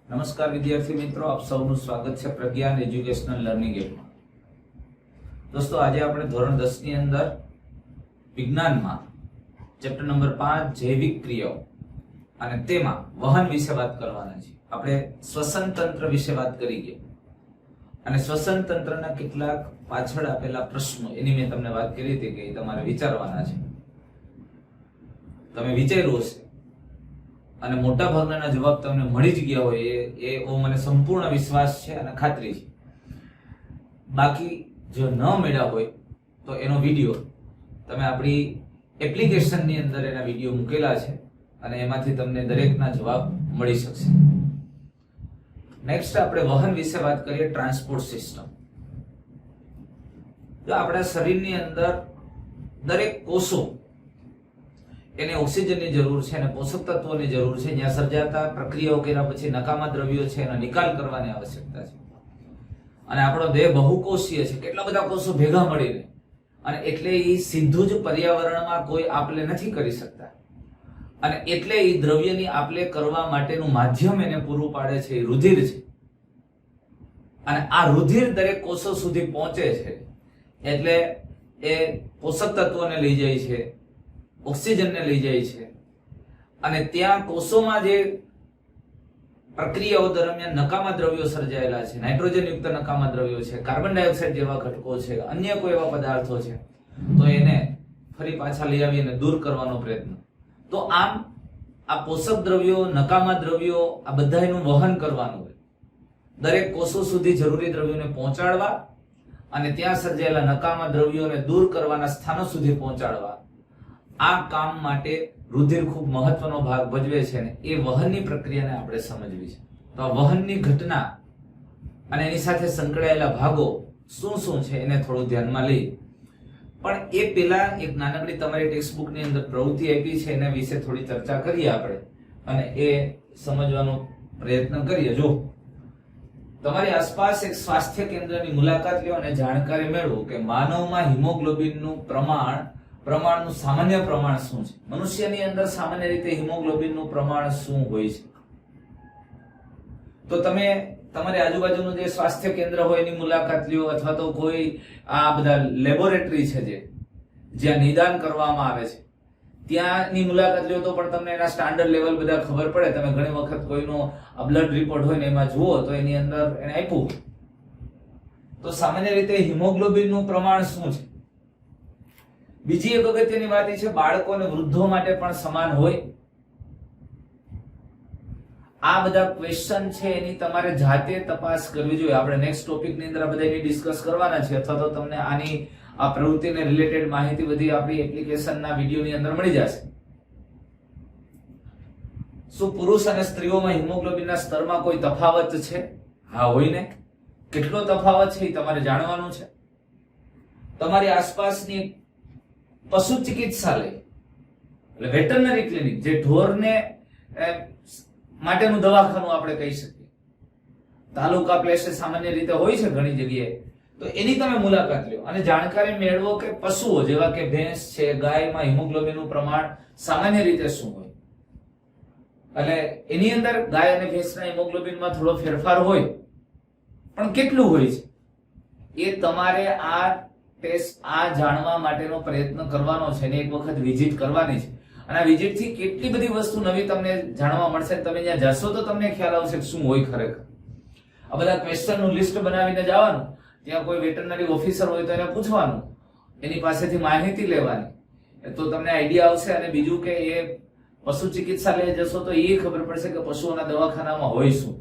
નમસ્કાર વિદ્યાર્થી મિત્રો, આપ સૌનું સ્વાગત છે પ્રજ્ઞાન એજ્યુકેશનલ લર્નિંગ એપમાં. દોસ્તો, આજે આપણે ધોરણ 10 ની અંદર વિજ્ઞાનમાં ચેપ્ટર નંબર 5 જૈવિક ક્રિયાઓ અને તેમાં વહન વિશે વાત કરવાના છે. આપણે શ્વસન તંત્ર વિશે વાત કરી ગયા અને શ્વસન તંત્રના કેટલાક પાછળ આપેલા પ્રશ્નો એની મેં તમને વાત કરી હતી કે તમારે વિચારવાના છે. તમે વિચાર્યું હશે અને મોટા ભાગના જવાબ તમને મળી જ ગયા હોય એ મને સંપૂર્ણ વિશ્વાસ છે અને ખાતરી છે. બાકી જો ન મળ્યા હોય તો એનો વિડીયો તમે આપણી એપ્લિકેશનની અંદર એના વિડીયો મૂકેલા છે અને એમાંથી તમને દરેકના જવાબ મળી શકશે. નેક્સ્ટ આપણે વહન વિશે વાત કરીએ. Transport system. જો આપણા શરીરની અંદર દરેક કોષો એને ઓક્સિજનની જરૂર છે અને પોષક તત્વોની જરૂર છે. જ્યાં સર્જાતા પ્રક્રિયાઓ કર્યા પછી નકામા દ્રવ્યો છે એનો નિકાલ કરવાની આવશ્યકતા છે. અને આપણો દેહ બહુકોષીય છે, કેટલા બધા કોષો ભેગા મળીને, અને એટલે એ સીધું જ પર્યાવરણમાં કોઈ આપલે નથી કરી શકતા. અને એટલે એ દ્રવ્યની આપલે કરવા માટેનું માધ્યમ એને પૂરું પાડે છે એ રુધિર છે. અને આ રુધિર દરેક કોષો સુધી પહોંચે છે એટલે એ પોષક તત્વોને લઈ જાય છે, ઓક્સિજનને લઈ જાય છે. અને ત્યાં કોષોમાં જે પ્રક્રિયાઓ દરમિયાન નકામા દ્રવ્યો સર્જાયેલા છે, નાઇટ્રોજન યુક્ત નકામા દ્રવ્યો છે, કાર્બન ડાયોક્સાઇડ જેવા ઘટકો છે, અન્ય કોઈ એવા પદાર્થો છે, તો એને ફરી પાછા લઈ આવીને દૂર કરવાનો પ્રયત્ન. તો આમ આ પોષક દ્રવ્યો, નકામા દ્રવ્યો, આ બધાનું વહન કરવાનું હોય. દરેક કોષો સુધી જરૂરી દ્રવ્યોને પહોંચાડવા અને ત્યાં સર્જાયેલા નકામા દ્રવ્યોને દૂર કરવાના સ્થાનો સુધી પહોંચાડવા. આ કામ માટે રુધિર ખૂબ મહત્વનો ભાગ ભજવે છે અને એ વહનની પ્રક્રિયાને આપણે સમજવી છે. તો આ વહનની ઘટના અને એની સાથે સંકળાયેલા ભાગો શું શું છે એને થોડું ધ્યાનમાં લઈ. પણ એ પહેલા એક નાનકડી તમારી ટેક્સ્ટબુકની અંદર પ્રવૃત્તિ આપી છે એના વિશે થોડી ચર્ચા કરીએ આપણે અને એ સમજવાનો પ્રયત્ન કરીએ. જો તમારી આસપાસ એક સ્વાસ્થ્ય કેન્દ્રની મુલાકાત લો અને જાણકારી મેળવો કે માનવમાં હિમોગ્લોબિનનું પ્રમાણનું સામાન્ય પ્રમાણ શું છે. મનુષ્યની અંદર સામાન્ય રીતે હિમોગ્લોબિનનું પ્રમાણ શું હોય છે. તો તમે તમારી આજુબાજુનું જે સ્વાસ્થ્ય કેન્દ્ર હોય એની મુલાકાત લ્યો, અથવા તો કોઈ આ બધા લેબોરેટરી છે જ્યાં નિદાન કરવામાં આવે છે ત્યાંની મુલાકાત લ્યો તો પણ તમને એના સ્ટાન્ડર્ડ લેવલ બધા ખબર પડે. તમે ઘણી વખત કોઈનો બ્લડ રિપોર્ટ હોય ને એમાં જુઓ તો એની અંદર એને આપ્યું તો સામાન્ય રીતે હિમોગ્લોબિનનું પ્રમાણ શું છે. બીજી એક અગત્યની વાત એ છે, બાળકો અને વૃદ્ધો માટે પણ સમાન હોય. આ બધા ક્વેશ્ચન છે એની તમારે જાતે તપાસ કરવી જોઈએ. આપણે નેક્સ્ટ ટોપિકની અંદર આ બધાની ડિસ્કસ કરવાના છે, અથવા તો તમને આની આ પ્રવૃત્તિને રિલેટેડ માહિતી બધી આપણી એપ્લિકેશનના વિડીયોની અંદર મળી જશે. શું પુરુષ અને સ્ત્રીઓમાં હિમોગ્લોબિનના સ્તરમાં કોઈ તફાવત છે? હા, હોય ને. કેટલો તફાવત છે એ તમારે જાણવાનું છે. તમારી આસપાસની પશુ ચિકિત્સાલય એટલે વેટરનરી ક્લિનિક, જે ઢોરને માટેનું દવાખાનું આપણે કહી શકીએ, તાલુકા પ્લેસે સામાન્ય રીતે હોય છે ઘણી જગ્યાએ, તો એની તમે મુલાકાત લો અને જાણકારી મેળવો કે પશુઓ જેવા કે ભેંસ છે, ગાયમાં હિમોગ્લોબિનનું પ્રમાણ સામાન્ય રીતે શું હોય. એટલે એની અંદર ગાય અને ભેંસના હિમોગ્લોબિનમાં થોડો ફેરફાર હોય, પણ કેટલું હોય છે એ તમારે આ જાણવા માટેનો પ્રયત્ન કરવાનો છે ને એક વખત વિઝિટ કરવાની છે. અને આ વિઝિટ થી કેટલી બધી વસ્તુ નવી તમને જાણવા મળશે. તમે ત્યાં જશો તો તમને ખ્યાલ આવશે કે શું હોય ખરેખર. આ બધા ક્વેશ્ચન નું લિસ્ટ બનાવીને જવાનું. ત્યાં કોઈ વેટરનરી ઓફિસર હોય તો એને પૂછવાનું, એની પાસેથી માહિતી લેવાની, તો તમને આઈડિયા આવશે. અને બીજું કે એ પશુ ચિકિત્સાલય જશો તો એ ખબર પડશે કે પશુઓના દવાખાનામાં હોય શું.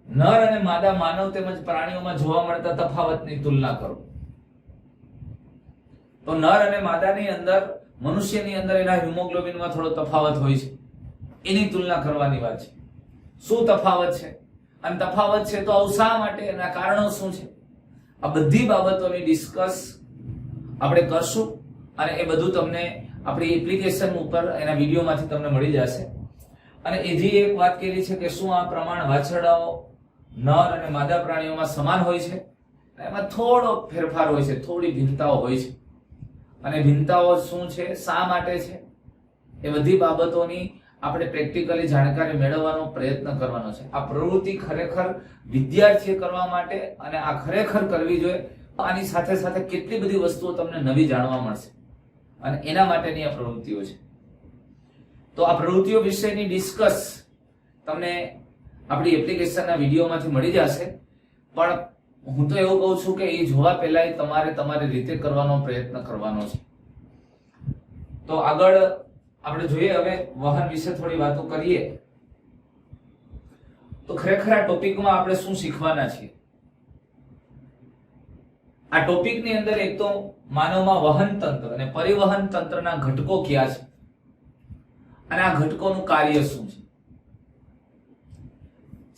નર અને માદા માનવ તેમજ પ્રાણીઓમાં જોવા મળતા તફાવતની તુલના કરો. તો નર અને માદાની અંદર, મનુષ્યની અંદર એના હિમોગ્લોબિનમાં થોડો તફાવત હોય છે, એની તુલના કરવાની વાત છે. શું તફાવત છે અને તફાવત છે તો આવું શા માટે, એના કારણો શું છે, આ બધી બાબતોની ડિસ્કસ આપણે કરશું. અને એ બધું તમને આપણી એપ્લિકેશન ઉપર એના વિડીયોમાંથી તમને મળી જશે. અને એજી એક વાત કરી છે કે શું આ પ્રમાણ વાછરડાઓ નર અને માદા પ્રાણીઓમાં સમાન હોય છે? એમાં થોડો ફેરફાર હોય છે, થોડી ભિન્નતાઓ હોય છે. અને ભિન્નતાઓ શું છે, શા માટે છે, એ બધી બાબતોની આપણે પ્રેક્ટિકલી જાણકારી મેળવવાનો પ્રયત્ન કરવાનો છે. આ પ્રવૃત્તિ ખરેખર વિદ્યાર્થીએ કરવા માટે અને આ ખરેખર કરવી જોઈએ. આની સાથે સાથે કેટલી બધી વસ્તુઓ તમને નવી જાણવા મળશે અને એના માટેની આ પ્રવૃત્તિઓ છે. તો આ પ્રવૃત્તિઓ વિશેની ડિસ્કસ તમને આપણી એપ્લિકેશનના વિડીયોમાંથી મળી જશે, પણ હું તો એવું કહું છું કે એ જોવા પહેલા તમારે તમારી રીતે કરવાનો પ્રયત્ન કરવાનો છે. તો આગળ આપણે જોઈએ, હવે વાહન વિશે થોડી વાતો કરીએ. તો ખરેખર આ ટોપિકમાં આપણે શું શીખવાના છીએ? આ ટોપિકની અંદર એક તો માનવમાં વહન તંત્ર અને પરિવહન તંત્રના ઘટકો કયા છે અને આ ઘટકોનું કાર્ય શું છે.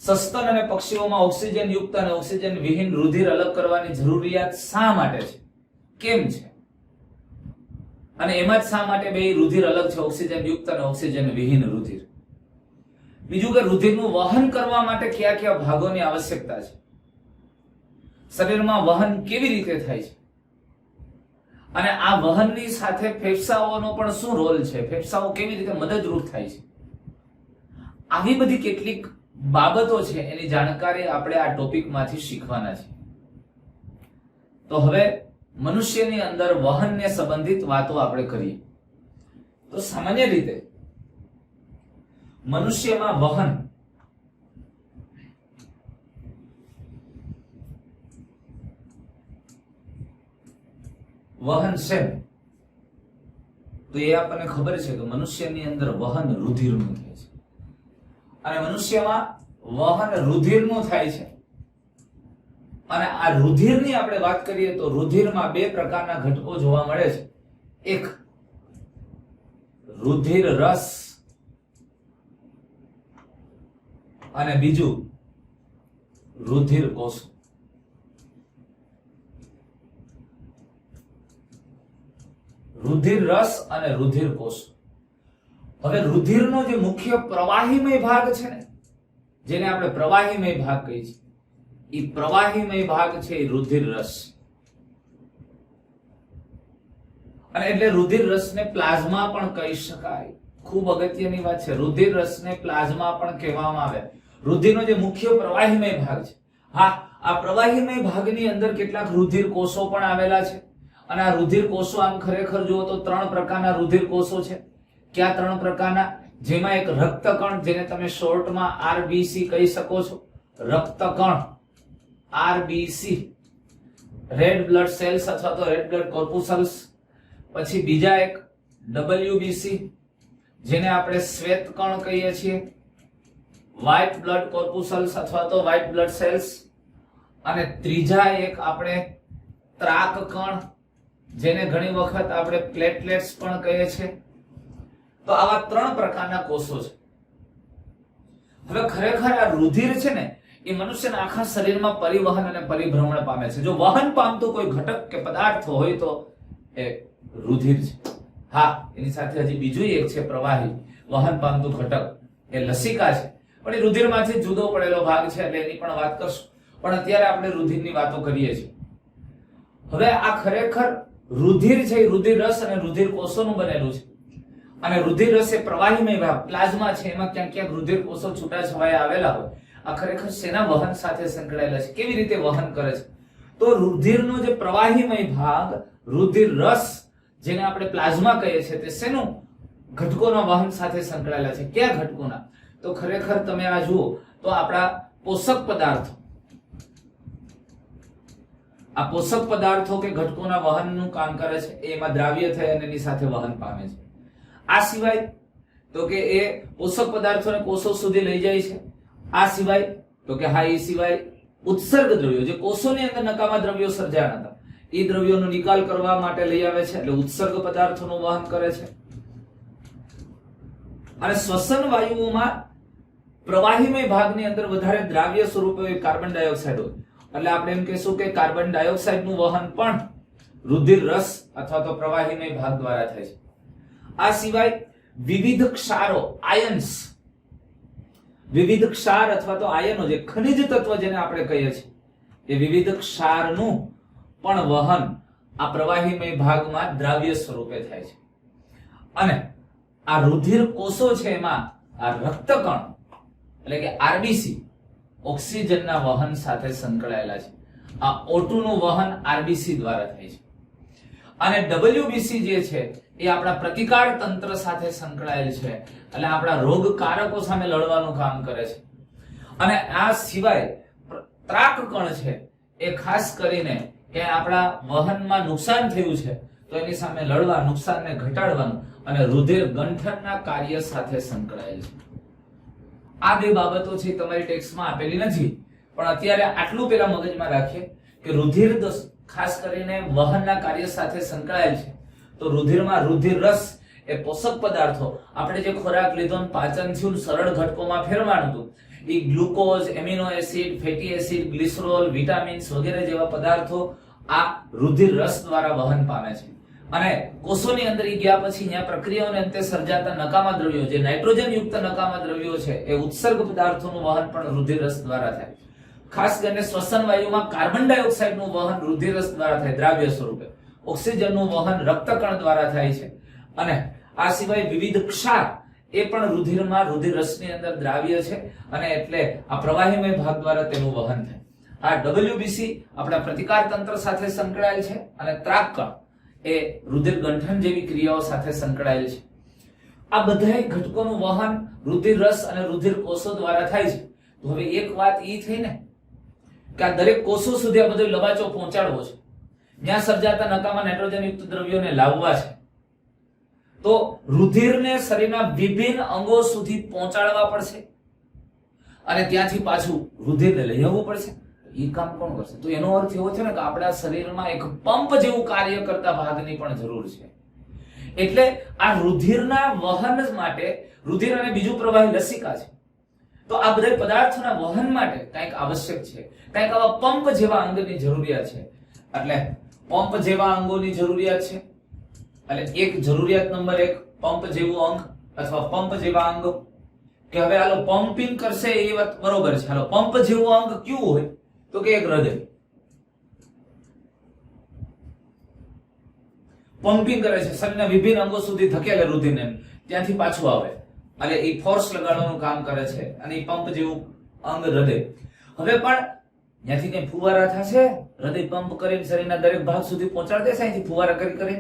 સસ્તન અને પક્ષીઓમાં ઓક્સિજન યુક્ત અને ઓક્સિજન વિહીન રુધિર અલગ કરવાની જરૂરિયાત શા માટે છે, કેમ છે, અને એમાં જ શા માટે બે રુધિર અલગ છે, ઓક્સિજન યુક્ત અને ઓક્સિજન વિહીન રુધિર. બીજું કે રુધિરનું વહન કરવા માટે કયા કયા ભાગોની આવશ્યકતા છે, શરીરમાં વહન કેવી રીતે થાય છે, અને આ વહનની સાથે ફેફસાઓનો પણ શું રોલ છે, ફેફસાઓ કેવી રીતે મદદરૂપ થાય છે. આવી બધી કેટલીક બાબતો છે એની જાણકારી આપણે આ ટોપિકમાંથી શીખવાના છે. તો હવે મનુષ્યની અંદર વહનને સંબંધિત વાતો આપણે કરીએ. તો સામાન્ય રીતે મનુષ્યમાં વહન છે તો એ આપણને ખબર છે કે મનુષ્યની અંદર વહન રુધિરનું થાય છે અને મનુષ્યમાં વહન રુધિરનું થાય છે. અને આ રુધિરની આપણે વાત કરીએ તો રુધિરમાં બે પ્રકારના ઘટકો જોવા મળે છે. એક રુધિર રસ અને બીજું રુધિર કોષો. રુધિર રસ અને રુધિર કોષો. હવે રુધિરનો જે મુખ્ય પ્રવાહીમય ભાગ છે ને, જેને આપણે પ્રવાહીમય ભાગ કહીએ છીએ, એ પ્રવાહીમય ભાગ છે એ રુધિર રસ. અને એટલે રુધિર રસને પ્લાઝમા પણ કહી શકાય. ખૂબ અગત્યની વાત છે, રુધિર રસને પ્લાઝમા પણ કહેવામાં આવે. રુધિરનો જે મુખ્ય પ્રવાહીમય ભાગ છે, હા, આ પ્રવાહીમય ભાગની અંદર કેટલાક રુધિર કોષો પણ આવેલા છે. અને આ રુધિર કોષો આમ ખરેખર જુઓ તો 3 પ્રકારના રુધિર કોષો છે. ક્યાં 3 પ્રકારના? જેમાં એક રક્તકણ, જેને તમે શોર્ટમાં આરબીસી કહી શકો છો. રક્તકણ આરબીસી, રેડ બ્લડ સેલ્સ અથવા તો રેડ બ્લડ કોર્પુસલ્સ. પછી બીજા એક ડબલ્યુબીસી, જેને આપણે શ્વેત કણ કહીએ છીએ, વ્હાઇટ બ્લડ કોર્પુસલ્સ અથવા તો વ્હાઇટ બ્લડ સેલ્સ. અને ત્રીજા એક આપણે ત્રાક કણ, જેને ઘણી વખત આપણે પ્લેટલેટ્સ પણ કહીએ છીએ. તો આવા 3 પ્રકારના કોષો છે. હવે ખરેખર આ રુધિર છે ને, એ મનુષ્યના આખા શરીરમાં પરિવહન અને પરિભ્રમણ પામે છે. જો વહન પામતો કોઈ ઘટક કે પદાર્થ હોય તો એ રુધિર છે. હા, એની સાથે હજી બીજું એક છે પ્રવાહી વહન પામતું ઘટક, એ લસિકા છે, પણ એ રુધિરમાંથી જુદો પડેલો ભાગ છે, એટલે એની પણ વાત કરશું. પણ અત્યારે આપણે રુધિરની વાતો કરીએ છીએ. હવે આ ખરેખર રુધિર છે, રુધિર રસ અને રુધિર કોષોનું બનેલું છે. અને રુધિર રસ એ પ્રવાહીમય ભાગ, પ્લાઝમા છે, એમાં ક્યાંક ક્યાંક રુધિર કોષો છૂટાછવાયા આવેલા હોય. આ ખરેખર શેના વહન સાથે સંકળાયેલા છે, કેવી રીતે વહન કરે છે? તો રુધિરનો જે પ્રવાહીમય ભાગ, રુધિર રસ, જેને આપણે પ્લાઝમા કહીએ છીએ, તે શેનું ઘટકોના વહન સાથે સંકળાયેલા છે? કયા ઘટકોના? તો ખરેખર તમે આ જુઓ તો આપણા પોષક પદાર્થો, આ પોષક પદાર્થો કે ઘટકોના વહનનું કામ કરે છે. એમાં દ્રાવ્ય થઈ અને એની સાથે વહન પામે છે. આ સિવાય તો કે એ પોષક પદાર્થોને કોષો સુધી લઈ જાય છે. આ સિવાય તો કે હા, એ સિવાય ઉત્સર્ગ દ્રવ્યો, જે કોષોની અંદર નકામા દ્રવ્યો સર્જાયા હતા, એ દ્રવ્યોનો નિકાલ કરવા માટે લઈ આવે છે, એટલે ઉત્સર્ગ પદાર્થોનું વહન કરે છે. અને શ્વસન વાયુઓમાં પ્રવાહીમય ભાગની અંદર વધારે દ્રાવ્ય સ્વરૂપે કાર્બન ડાયોક્સાઇડ હોય, એટલે આપણે એમ કહીશું કે કાર્બન ડાયોક્સાઇડનું વહન પણ રુધિર રસ અથવા તો પ્રવાહીમય ભાગ દ્વારા થાય છે. આ સિવાય વિવિધ ક્ષારો, આયન્સ, વિવિધ ક્ષાર અથવા તો આયનો, જે ખનિજ તત્વ જેને આપણે કહીએ છીએ, એ વિવિધ ક્ષારનું પણ વહન આ પ્રવાહીમય ભાગમાં દ્રાવ્ય સ્વરૂપે થાય છે. અને આ રુધિર કોષો છે, એમાં આ રક્તકણ એટલે કે આરબીસી ઓક્સિજનના વહન સાથે સંકળાયેલા છે. આ O2 નું વહન આરબીસી દ્વારા થાય છે. અને WBC જે છે એ આપણા પ્રતિકાર તંત્ર સાથે સંકળાયેલ છે, એટલે આપણા રોગકારકો સામે લડવાનું કામ કરે છે. અને આ સિવાય ત્રાક કણ છે એ ખાસ કરીને કે આપણા વહનમાં નુકસાન થયું છે તો એની સામે લડવા, નુકસાનને ઘટાડવાનું અને રુધિર ગંઠનના કાર્ય સાથે સંકળાયેલ છે. આ બે બાબતો છે તમારી ટેક્સ્ટમાં આપેલી નથી, પણ અત્યારે આટલું પેલા મગજમાં રાખીએ કે રુધિર ખાસ કરીને વહનના કાર્ય સાથે સંકળાયેલ છે. તો રુધિરમાં રુધિર રસ એ પોષક પદાર્થો આપણે જે ખોરાક લીધો પાચન થયું સરળ ઘટકોમાં ફેરવાનું હતું એ glucose, amino acid, fatty acid, glycerol, vitamins વગેરે જેવા પદાર્થો આ રુધિર રસ દ્વારા વહન પામે છે. અને કોષોની અંદર ગયા પછી ત્યાં પ્રક્રિયાઓને અંતે સર્જાતા નકામા દ્રવ્યો જે નાઇટ્રોજન યુક્ત નકામા દ્રવ્યો છે એ ઉત્સર્ગ પદાર્થોનું વહન પણ રુધિર રસ દ્વારા થાય. ખાસ કરીને શ્વસન વાયુમાં કાર્બન ડાયોક્સાઇડનું વહન રુધિર રસ દ્વારા થાય દ્રાવ્ય સ્વરૂપે. ઓક્સિજનનું વહન રક્તકણ દ્વારા થાય છે. અને આ સિવાય વિવિધ ક્ષાર એ પણ રુધિરમાં રુધિર રસની અંદર દ્રાવ્ય છે અને એટલે આ પ્રવાહીમય ભાગ દ્વારા તેનું વહન થાય. આ WBC આપણા પ્રતિકાર તંત્ર સાથે સંકળાયેલ છે અને ત્રાકકણ એ રુધિર ગંઠન જેવી ક્રિયાઓ સાથે સંકળાયેલ છે. આ બધા ઘટકોનું વહન રુધિર રસ અને રુધિર કોષો દ્વારા થાય છે. તો હવે એક વાત ઈ થઈ ને કે આ દરેક કોષો સુધી આ બધો લવાચો પહોંચાડવો છે, જ્યાં સર્જાતા નકામા નાઇટ્રોજન યુક્ત દ્રવ્યોને લાવવા છે. તો રુધિરને શરીરના વિભિન્ન અંગો સુધી પહોંચાડવા પડશે અને ત્યાંથી પાછું રુધિરને લઈ આવવું પડશે. એ કામ કોણ કરશે? તો એનો અર્થ એવો છે ને કે આપણા શરીરમાં એક પંપ જેવું કાર્ય કરતા ભાગની પણ જરૂર છે. એટલે આ રુધિરના વહન માટે રુધિર અને બીજું પ્રવાહી લસિકા છે. તો આ બધા પદાર્થોના વહન માટે કંઈક આવશ્યક છે, કંઈક આવા પંપ જેવા અંગની જરૂરિયાત છે. એટલે પંપ જેવા અંગોની જરૂરિયાત છે. એટલે એક જરૂરિયાત નંબર 1 પંપ જેવું અંગ અથવા પંપ જેવા અંગ. કે હવે હાલો પમ્પિંગ કરશે એ વાત બરોબર છે. હાલો પંપ જેવું અંગ કયું હોય? તો કે એક હૃદય પમ્પિંગ કરે છે, શરીરના વિભિન્ન અંગો સુધી ધકેલે રુધિરને, ત્યાંથી પાછું આવે એટલે એ ફોર્સ લગાડવાનું કામ કરે છે અને એ પંપ જેવું અંગ હૃદય. હવે પણ ત્યાંથી કઈ ફુવારા થશે? હૃદય પંપ કરીને શરીરના દરેક ભાગ સુધી પહોંચાડી દેશે અહીંથી ફુવારા કરી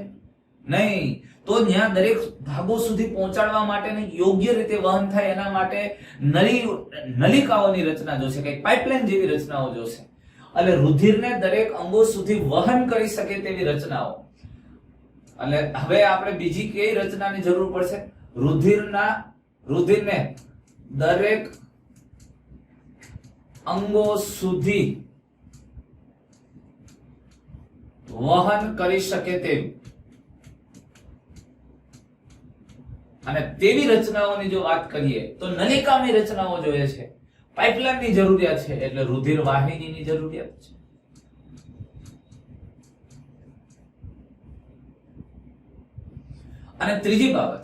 નહીં. તો ત્યાં દરેક ભાગો સુધી પહોંચાડવા માટે યોગ્ય રીતે વહન થાય એના માટે નલિકાઓની રચના જોશે, કઈ પાઇપલાઇન જેવી રચનાઓ જોશે. એટલે રુધિરને દરેક અંગો સુધી વહન કરી શકે તેવી રચનાઓ. એટલે હવે આપણે બીજી કઈ રચનાની જરૂર પડશે? રુધિરને દરેક અંગો સુધી વહન કરી શકે તેવી અને તેવી રચનાઓની જો વાત કરીએ તો નલિકાની રચનાઓ જોઈએ છે, પાઇપલાઇનની જરૂરિયાત છે, એટલે રુધિર વાહિનીની જરૂરિયાત છે. અને ત્રીજી બાબત,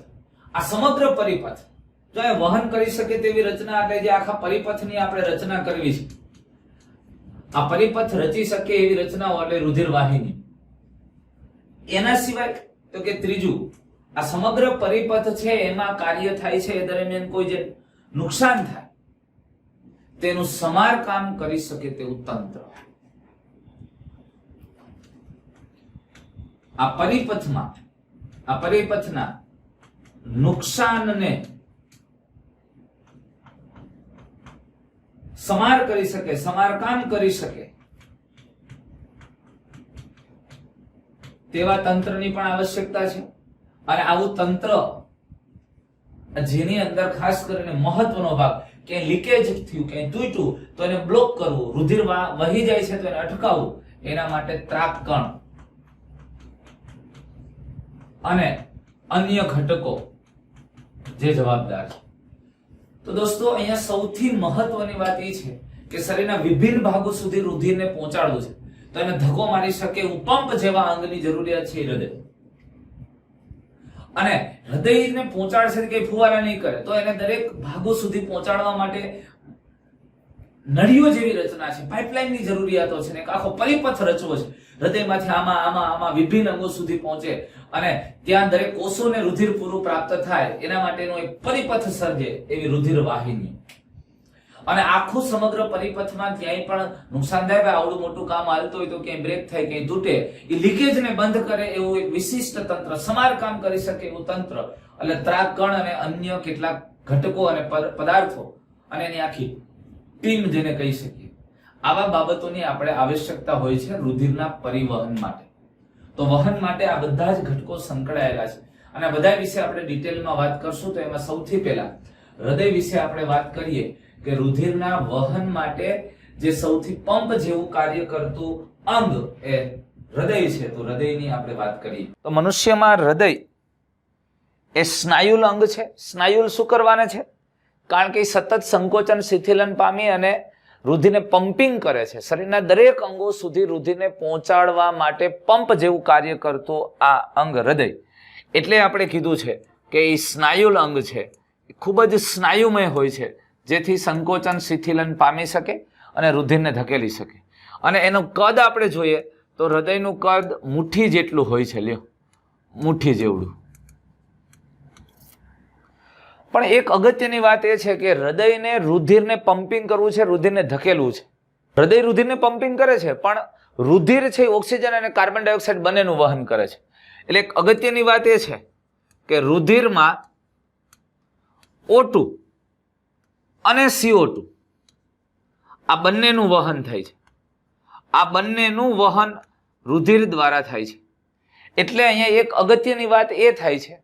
આ સમગ્ર પરિપથ જો એ વહન કરી શકે તેવી રચના, એટલે જે આખા પરિપથની આપણે રચના કરવી છે, આ પરિપથ રચી શકે એવી રચનાઓ એટલે રુધિર વાહિની. એના સિવાય તો કે ત્રીજું, આ સમગ્ર પરિપથ છે એમાં કાર્ય થાય છે એ દરમિયાન કોઈ જે નુકસાન થાય તેનું સમારકામ કરી શકે તેવું તંત્ર. આ પરિપથના નુકસાનને સમારકામ કરી શકે તેવા તંત્રની પણ આવશ્યકતા છે. અને આવું તંત્ર જેની અંદર ખાસ કરીને મહત્વનો ભાગ કે લીકેજ થયું, કે તૂટ્યું તો એને બ્લોક કરવું, રુધિર વહી જાય છે તો એને અટકાવવું, એના માટે ત્રાકકણ અને અન્ય ઘટકો જે જવાબદાર છે. તો દોસ્તો અહીંયા સૌથી મહત્વની વાત એ છે કે શરીરના વિભિન્ન ભાગો સુધી રુધિરને પહોંચાડવું છે તો એને ધક્કો મારી શકે એવું પંપ જેવા અંગની જરૂરિયાત છે હૃદય. અને હૃદયને પહોંચાડશે કે ફુવારા નહીં કરે તો એને દરેક ભાગો સુધી પહોંચાડવા માટે નળીઓ જેવી રચના છે, પાઇપલાઇનની જરૂરિયાતો છે ને એક આખો પરિપથ રચવો છે. હૃદયમાંથી આમાં વિભિન્ન અંગો સુધી પહોંચે અને ત્યાં દરેક કોષોને રુધિર પૂરું પ્રાપ્ત થાય એના માટેનો એક પરિપથ સર્જે એવી રુધિર વાહિની. અને આખું સમગ્ર પરિપથમાં ક્યાંય પણ નુકસાન થાય, ભાઈ આવડું મોટું કામ હાલતું હોય તો ક્યાંય બ્રેક થાય, ક્યાંય તૂટે, એ લીકેજને બંધ કરે એવું એક વિશિષ્ટ તંત્ર, સમારકામ કરી શકે એવું તંત્ર, એટલે ત્રાકકણ અને અન્ય કેટલાક ઘટકો અને પદાર્થો અને એની આખી ટીમ જેને કહી શકીએ, આવા બાબતોની આપણે આવશ્યકતા હોય છે રુધિરના પરિવહન માટે. તો વહન માટે આ બધા જ ઘટકો સંકળાયેલા છે અને બધા વિશે આપણે ડિટેલમાં વાત કરશું. તો એમાં સૌથી પહેલા હૃદય વિશે આપણે વાત કરીએ કે રુધિરના વહન માટે જે સૌથી પંપ જેવું કાર્ય કરતું અંગ એ હૃદય છે. તો હૃદયની આપણે વાત કરીએ તો મનુષ્યમાં હૃદય એ સ્નાયુલ અંગ છે. સ્નાયુલ શું કરવાના છે? કારણ કે સતત સંકોચન શિથિલન પામી અને રુધિરને પમ્પિંગ કરે છે. શરીરના દરેક અંગો સુધી રુધિરને પહોંચાડવા માટે પંપ જેવું કાર્ય કરતું આ અંગ હૃદય, એટલે આપણે કીધું છે કે એ સ્નાયુલ અંગ છે, ખૂબ જ સ્નાયુમય હોય છે, જેથી સંકોચન શિથિલન પામી શકે અને રુધિરને ધકેલી શકે. અને એનું કદ આપણે જોઈએ તો હૃદયનું કદ મુઠ્ઠી જેટલું હોય છે. લ્યો, મુઠ્ઠી જેવડું. પણ એક અગત્યની વાત એ છે કે હૃદયને રુધિરને પમ્પિંગ કરવું છે, રુધિરને ધકેલવું છે. હૃદય રુધિરને પમ્પિંગ કરે છે, પણ રુધિર છે ઓક્સિજન અને કાર્બન ડાયોક્સાઇડ બંનેનું વહન કરે છે. એટલે એક અગત્યની વાત એ છે કે રુધિરમાં O2 અને CO2 આ બંનેનું વહન થાય છે. આ બંનેનું વહન રુધિર દ્વારા થાય છે. એટલે અહીંયા એક અગત્યની વાત એ થાય છે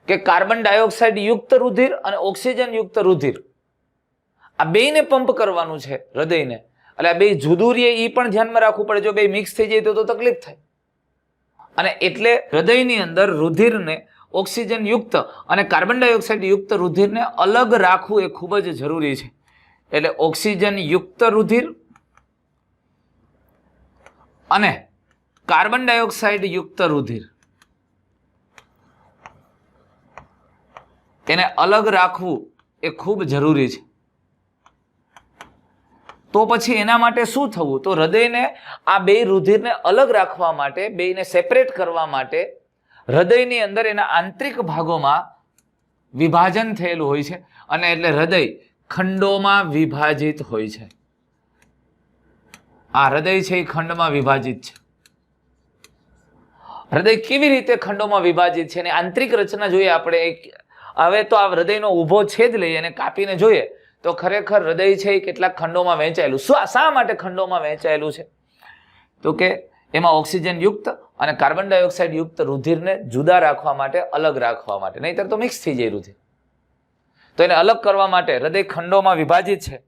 કે કાર્બન ડાયોક્સાઇડ યુક્ત રુધિર અને ઓક્સિજન યુક્ત રુધિર આ બેયને પંપ કરવાનું છે હૃદયને. એટલે આ બે જુદું રહે એ પણ ધ્યાનમાં રાખવું પડે. જો બે મિક્સ થઈ જાય તો તકલીફ થાય. અને એટલે હૃદયની અંદર રુધિરને ઓક્સિજન યુક્ત અને કાર્બન ડાયોક્સાઇડ યુક્ત રુધિરને અલગ રાખવું એ ખૂબ જ જરૂરી છે. એટલે ઓક્સિજન યુક્ત રુધિર અને કાર્બન ડાયોક્સાઇડ યુક્ત રુધિર એને અલગ રાખવું એ ખૂબ જરૂરી છે. તો પછી એના માટે શું થવું? તો હૃદયને આ બે રુધિરને અલગ રાખવા માટે, બેને સેપરેટ કરવા માટે હૃદયની અંદર એના આંતરિક ભાગોમાં વિભાજન થયેલું હોય છે. અને એટલે હૃદય ખંડોમાં વિભાજિત હોય છે. આ હૃદય છે એ ખંડમાં વિભાજિત છે. હૃદય કેવી રીતે ખંડોમાં વિભાજિત છે એની આંતરિક રચના જોઈએ આપણે. હવે તો આ હૃદયનો ઊભો છેદ લઈએ અને કાપીને જોઈએ તો ખરેખર હૃદય છે એ કેટલાક ખંડોમાં વહેંચાયેલું. શા માટે ખંડોમાં વહેંચાયેલું છે? તો કે એમાં ઓક્સિજન યુક્ત અને કાર્બન ડાયોક્સાઇડ યુક્ત રુધિરને જુદા રાખવા માટે, અલગ રાખવા માટે, નહીતર તો મિક્સ થઈ જાય રુધિર. તો એને અલગ કરવા માટે હૃદય ખંડોમાં વિભાજિત છે.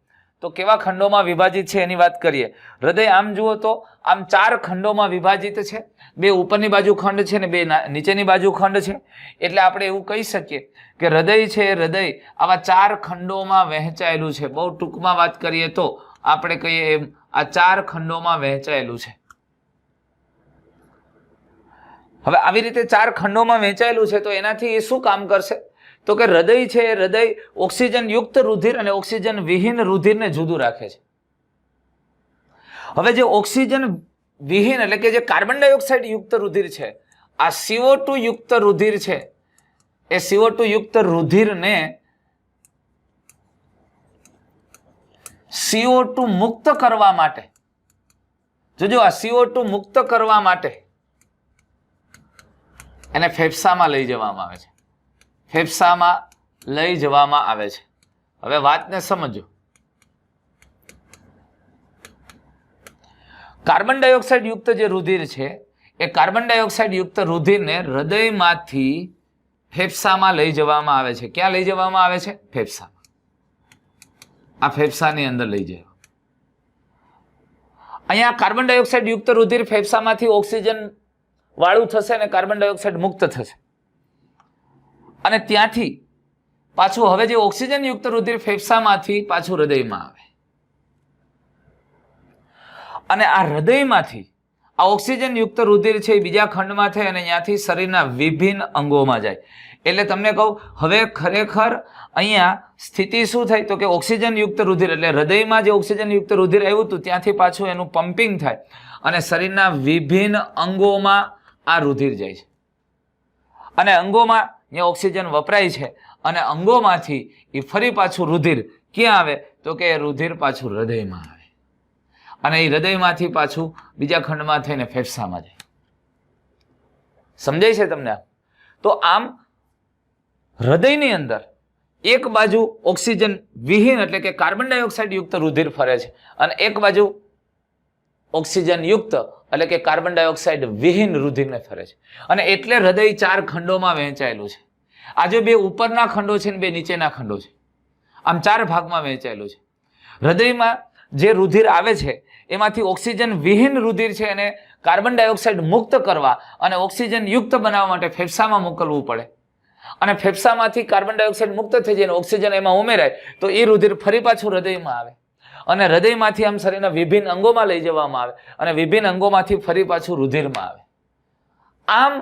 તો કેવા ખંડોમાં વિભાજિત છે એની વાત કરીએ. હૃદય આમ જુઓ તો આમ 4 ખંડોમાં વિભાજિત છે. 2 ઉપરની બાજુ ખંડ છે ને 2 નીચેની બાજુ ખંડ છે. એટલે આપણે એવું કહી શકીએ કે હૃદય છે, હૃદય આવા 4 ખંડોમાં વહેંચાયેલું છે. બહુ ટૂંકમાં વાત કરીએ તો આપણે કહીએ એમ આ 4 ખંડોમાં વહેંચાયેલું છે. હવે આવી રીતે 4 ખંડોમાં વહેંચાયેલું છે તો એનાથી એ શું કામ કરશે? તો કે હૃદય છે, હૃદય ઓક્સિજન યુક્ત રુધિર અને ઓક્સિજન વિહીન રુધિરને જુદું રાખે છે. હવે જે ઓક્સિજન વિહીન એટલે કે જે કાર્બન ડાયોક્સાઇડ યુક્ત રુધિર છે, આ CO2 યુક્ત રુધિર છે, એ CO2 યુક્ત રુધિરને CO2 મુક્ત કરવા માટે, જોજો આ CO2 મુક્ત કરવા માટે એને ફેફસામાં લઈ જવામાં આવે છે. ફેફસામાં લઈ જવામાં આવે છે. હવે વાતને સમજો. કાર્બન ડાયોક્સાઇડ યુક્ત જે રુધિર છે એ કાર્બન ડાયોક્સાઇડ યુક્ત રુધિરને હૃદયમાંથી ફેફસામાં લઈ જવામાં આવે છે. ક્યાં લઈ જવામાં આવે છે? ફેફસામાં. આ ફેફસાની અંદર લઈ જાય. અહીંયા કાર્બન ડાયોક્સાઇડ યુક્ત રુધિર ફેફસામાંથી ઓક્સિજન વાળું થશે અને કાર્બન ડાયોક્સાઇડ મુક્ત થશે. અને ત્યાંથી પાછું હવે જે ઓક્સિજન યુક્ત રુધિર ફેફસામાંથી પાછું હૃદયમાં આવે. અને આ હૃદયમાંથી આ ઓક્સિજન યુક્ત રુધિર છે એ બીજા ખંડમાં થાય અને ત્યાંથી શરીરના વિભિન્ન અંગોમાં જાય. એટલે તમને કહું હવે ખરેખર અહીંયા સ્થિતિ શું થાય? તો કે ઓક્સિજન યુક્ત રુધિર એટલે હૃદયમાં જે ઓક્સિજન યુક્ત રુધિર આવ્યું હતું ત્યાંથી પાછું એનું પમ્પિંગ થાય અને શરીરના વિભિન્ન અંગોમાં આ રુધિર જાય છે અને અંગોમાં અહીંયા ઓક્સિજન વપરાય છે અને અંગોમાંથી એ ફરી પાછું રુધિર ક્યાં આવે તો કે રુધિર પાછું હૃદયમાં આવે અને એ હૃદયમાંથી પાછું બીજા ખંડમાં થઈને ફેફસામાં જાય. સમજાય છે તમને? તો આમ હૃદયની અંદર એક બાજુ ઓક્સિજન વિહીન એટલે કે કાર્બન ડાયોક્સાઇડ યુક્ત રુધિર ફરે છે અને એક બાજુ ઓક્સિજન યુક્ત એટલે કે કાર્બન ડાયોક્સાઇડ વિહીન રુધિરને ફરે છે અને એટલે હૃદય 4 ખંડોમાં વહેંચાયેલું છે. આ જે બે ઉપરના ખંડો છે ને બે નીચેના ખંડો છે, આમ 4 ભાગમાં વહેંચાયેલું છે. હૃદયમાં જે રુધિર આવે છે એમાંથી ઓક્સિજન વિહીન રુધિર છે એને કાર્બન ડાયોક્સાઇડ મુક્ત કરવા અને ઓક્સિજન યુક્ત બનાવવા માટે ફેફસામાં મોકલવું પડે અને ફેફસામાંથી કાર્બન ડાયોક્સાઇડ મુક્ત થઈ જાય ઓક્સિજન એમાં ઉમેરાય તો એ રુધિર ફરી પાછું હૃદયમાં આવે અને હૃદયમાંથી આમ શરીરના વિભિન્ન અંગોમાં લઈ જવામાં આવે અને વિભિન્ન અંગોમાંથી ફરી પાછું રુધિરમાં આવે. આમ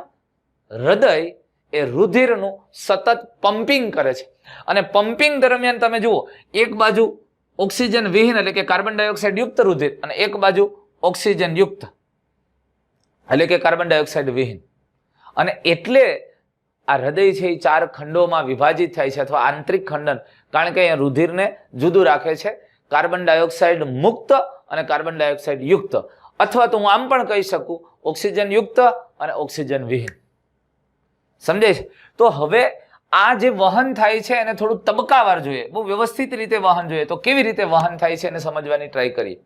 હૃદય એ રુધિરનું સતત પમ્પિંગ કરે છે અને પમ્પિંગ દરમિયાન તમે જુઓ એક બાજુ ઓક્સિજન વિહીન એટલે કે કાર્બન ડાયોક્સાઇડ યુક્ત રુધિર અને એક બાજુ ઓક્સિજન યુક્ત એટલે કે કાર્બન ડાયોક્સાઇડ વિહીન અને એટલે આ હૃદય છે એ 4 ખંડોમાં વિભાજિત થાય છે અથવા આંતરિક ખંડન, કારણ કે અહીંયા રુધિરને જુદું રાખે છે કાર્બન ડાયોક્સાઇડ મુક્ત અને કાર્બન ડાયોક્સાઇડ યુક્ત અથવા તો હું આમ પણ કહી શકું ઓક્સિજન યુક્ત અને ઓક્સિજન વિહીન. સમજાય છે? તો હવે આ જે વહન થાય છે એને થોડું તબક્કાવાર જોઈએ, બહુ વ્યવસ્થિત રીતે વહન જોઈએ. તો કેવી રીતે વહન થાય છે એને સમજવાની ટ્રાય કરીએ.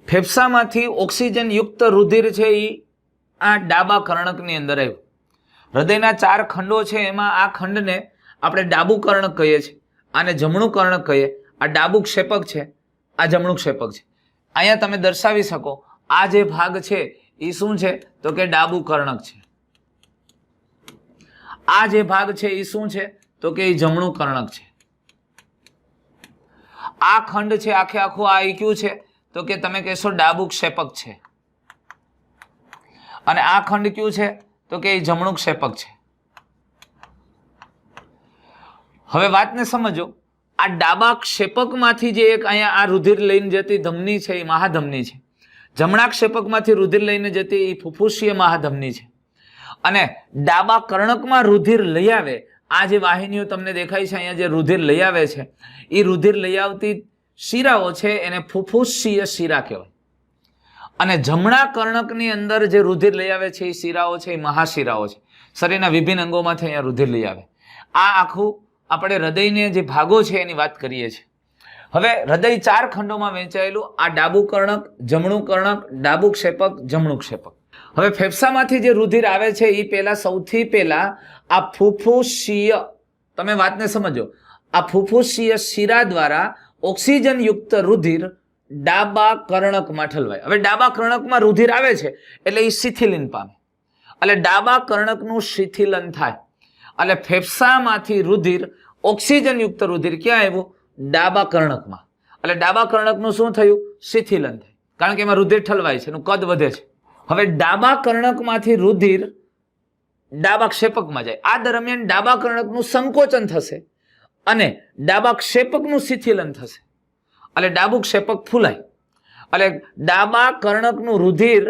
ફેફસામાંથી ઓક્સિજન યુક્ત રુધિર છે એ આ ડાબા કર્ણકની અંદર આવ્યું. હૃદયના 4 ખંડો છે એમાં આ ખંડને આપણે ડાબું કર્ણક કહીએ છીએ, આને જમણું કર્ણક કહીએ. આ ડાબું ક્ષેપક છે, આ જમણું ક્ષેપક છે. અહીંયા તમે દર્શાવી શકો આ જે ભાગ છે એ શું છે તો કે ડાબું કર્ણક છે. આ જે ભાગ છે એ શું છે તો કે એ જમણું કર્ણક છે. આ ખંડ છે આખે આખું આ કયું છે તો કે તમે કહેશો ડાબું ક્ષેપક છે અને આ ખંડ કયું છે તો કે એ જમણું ક્ષેપક છે. હવે વાતને સમજો. આ ડાબા ક્ષેપકમાંથી જે એક અહીંયા આ રુધિર લઈને જતી ધમની છે એ મહાધમની છે. જમણા ક્ષેપકમાંથી રુધિર લઈને જતી એ ફુફ્ફુસીય મહાધમની છે અને ડાબા કર્ણકમાં રુધિર લઈ આવે આ જે વાહિનીઓ તમને દેખાય છે અહીંયા જે રુધિર લઈ આવે છે એ રુધિર લઈ આવતી શિરાઓ છે એને ફુફ્ફુસીય શિરા કહેવાય અને જમણા કર્ણકની અંદર જે રુધિર લઈ આવે છે એ શિરાઓ છે એ મહાશિરાઓ છે. શરીરના વિભિન્ન અંગોમાંથી અહીંયા રુધિર લઈ આવે. આ આખું આપણે હૃદયને જે ભાગો છે એની વાત કરીએ છીએ. હવે હૃદય 4 ખંડોમાં વહેંચાયેલું આ ડાબું કર્ણક, જમણું કર્ણક, ડાબું ક્ષેપક, જમણું ક્ષેપક. હવે ફેફસામાંથી જે રુધિર આવે છે એ પહેલા સૌથી પહેલા આ ફુફ્ફુસીય, તમે વાતને સમજો, આ ફુફ્ફુસીય શિરા દ્વારા ઓક્સિજન યુક્ત રુધિર ડાબા કર્ણકમાં ઠલવાય. હવે ડાબા કર્ણકમાં રુધિર આવે છે એટલે એ શિથિલન પામે એટલે ડાબા કર્ણકનું શિથિલન થાય એટલે ફેફસામાંથી રુધિર ઓક્સિજન યુક્ત રુધિર ક્યાં આવ્યું ડાબા કર્ણકમાં એટલે ડાબા કર્ણકનું શું થયું શિથિલન થાય કારણ કે એમાં રુધિર ઠલવાય છે, એનું કદ વધે છે. હવે ડાબા કર્ણકમાંથી રુધિર ડાબા ક્ષેપકમાં જાય. આ દરમિયાન ડાબા કર્ણકનું સંકોચન થશે અને ડાબા ક્ષેપકનું શિથિલન થશે એટલે ડાબું ક્ષેપક ફૂલાય એટલે ડાબા કર્ણકનું રુધિર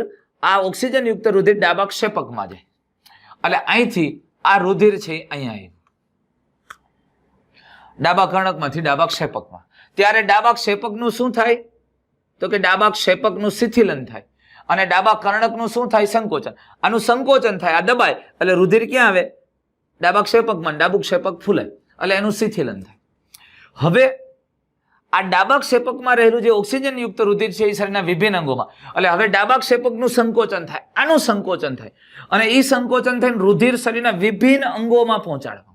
આ ઓક્સિજન યુક્ત રુધિર ડાબા ક્ષેપકમાં જાય એટલે અહીંથી આ રુધિર છે અહીંયા આવ્યું ડાબા કર્ણકમાંથી ડાબા ક્ષેપકમાં. ત્યારે ડાબા ક્ષેપકનું શું થાય તો કે ડાબા ક્ષેપકનું શિથિલન થાય અને ડાબા કર્ણકનું શું થાય સંકોચન. આનું સંકોચન થાય, આ દબાય એટલે રુધિર ક્યાં આવે ડાબા ક્ષેપકમાં, ડાબું ક્ષેપક ફૂલાય એટલે એનું શિથિલન થાય. હવે આ ડાબા ક્ષેપકમાં રહેલું જે ઓક્સિજન યુક્ત રુધિર છે એ શરીરના વિભિન્ન અંગોમાં એટલે હવે ડાબા ક્ષેપકનું સંકોચન થાય, આનું સંકોચન થાય અને એ સંકોચન થઈને રુધિર શરીરના વિભિન્ન અંગોમાં પહોંચાડવામાં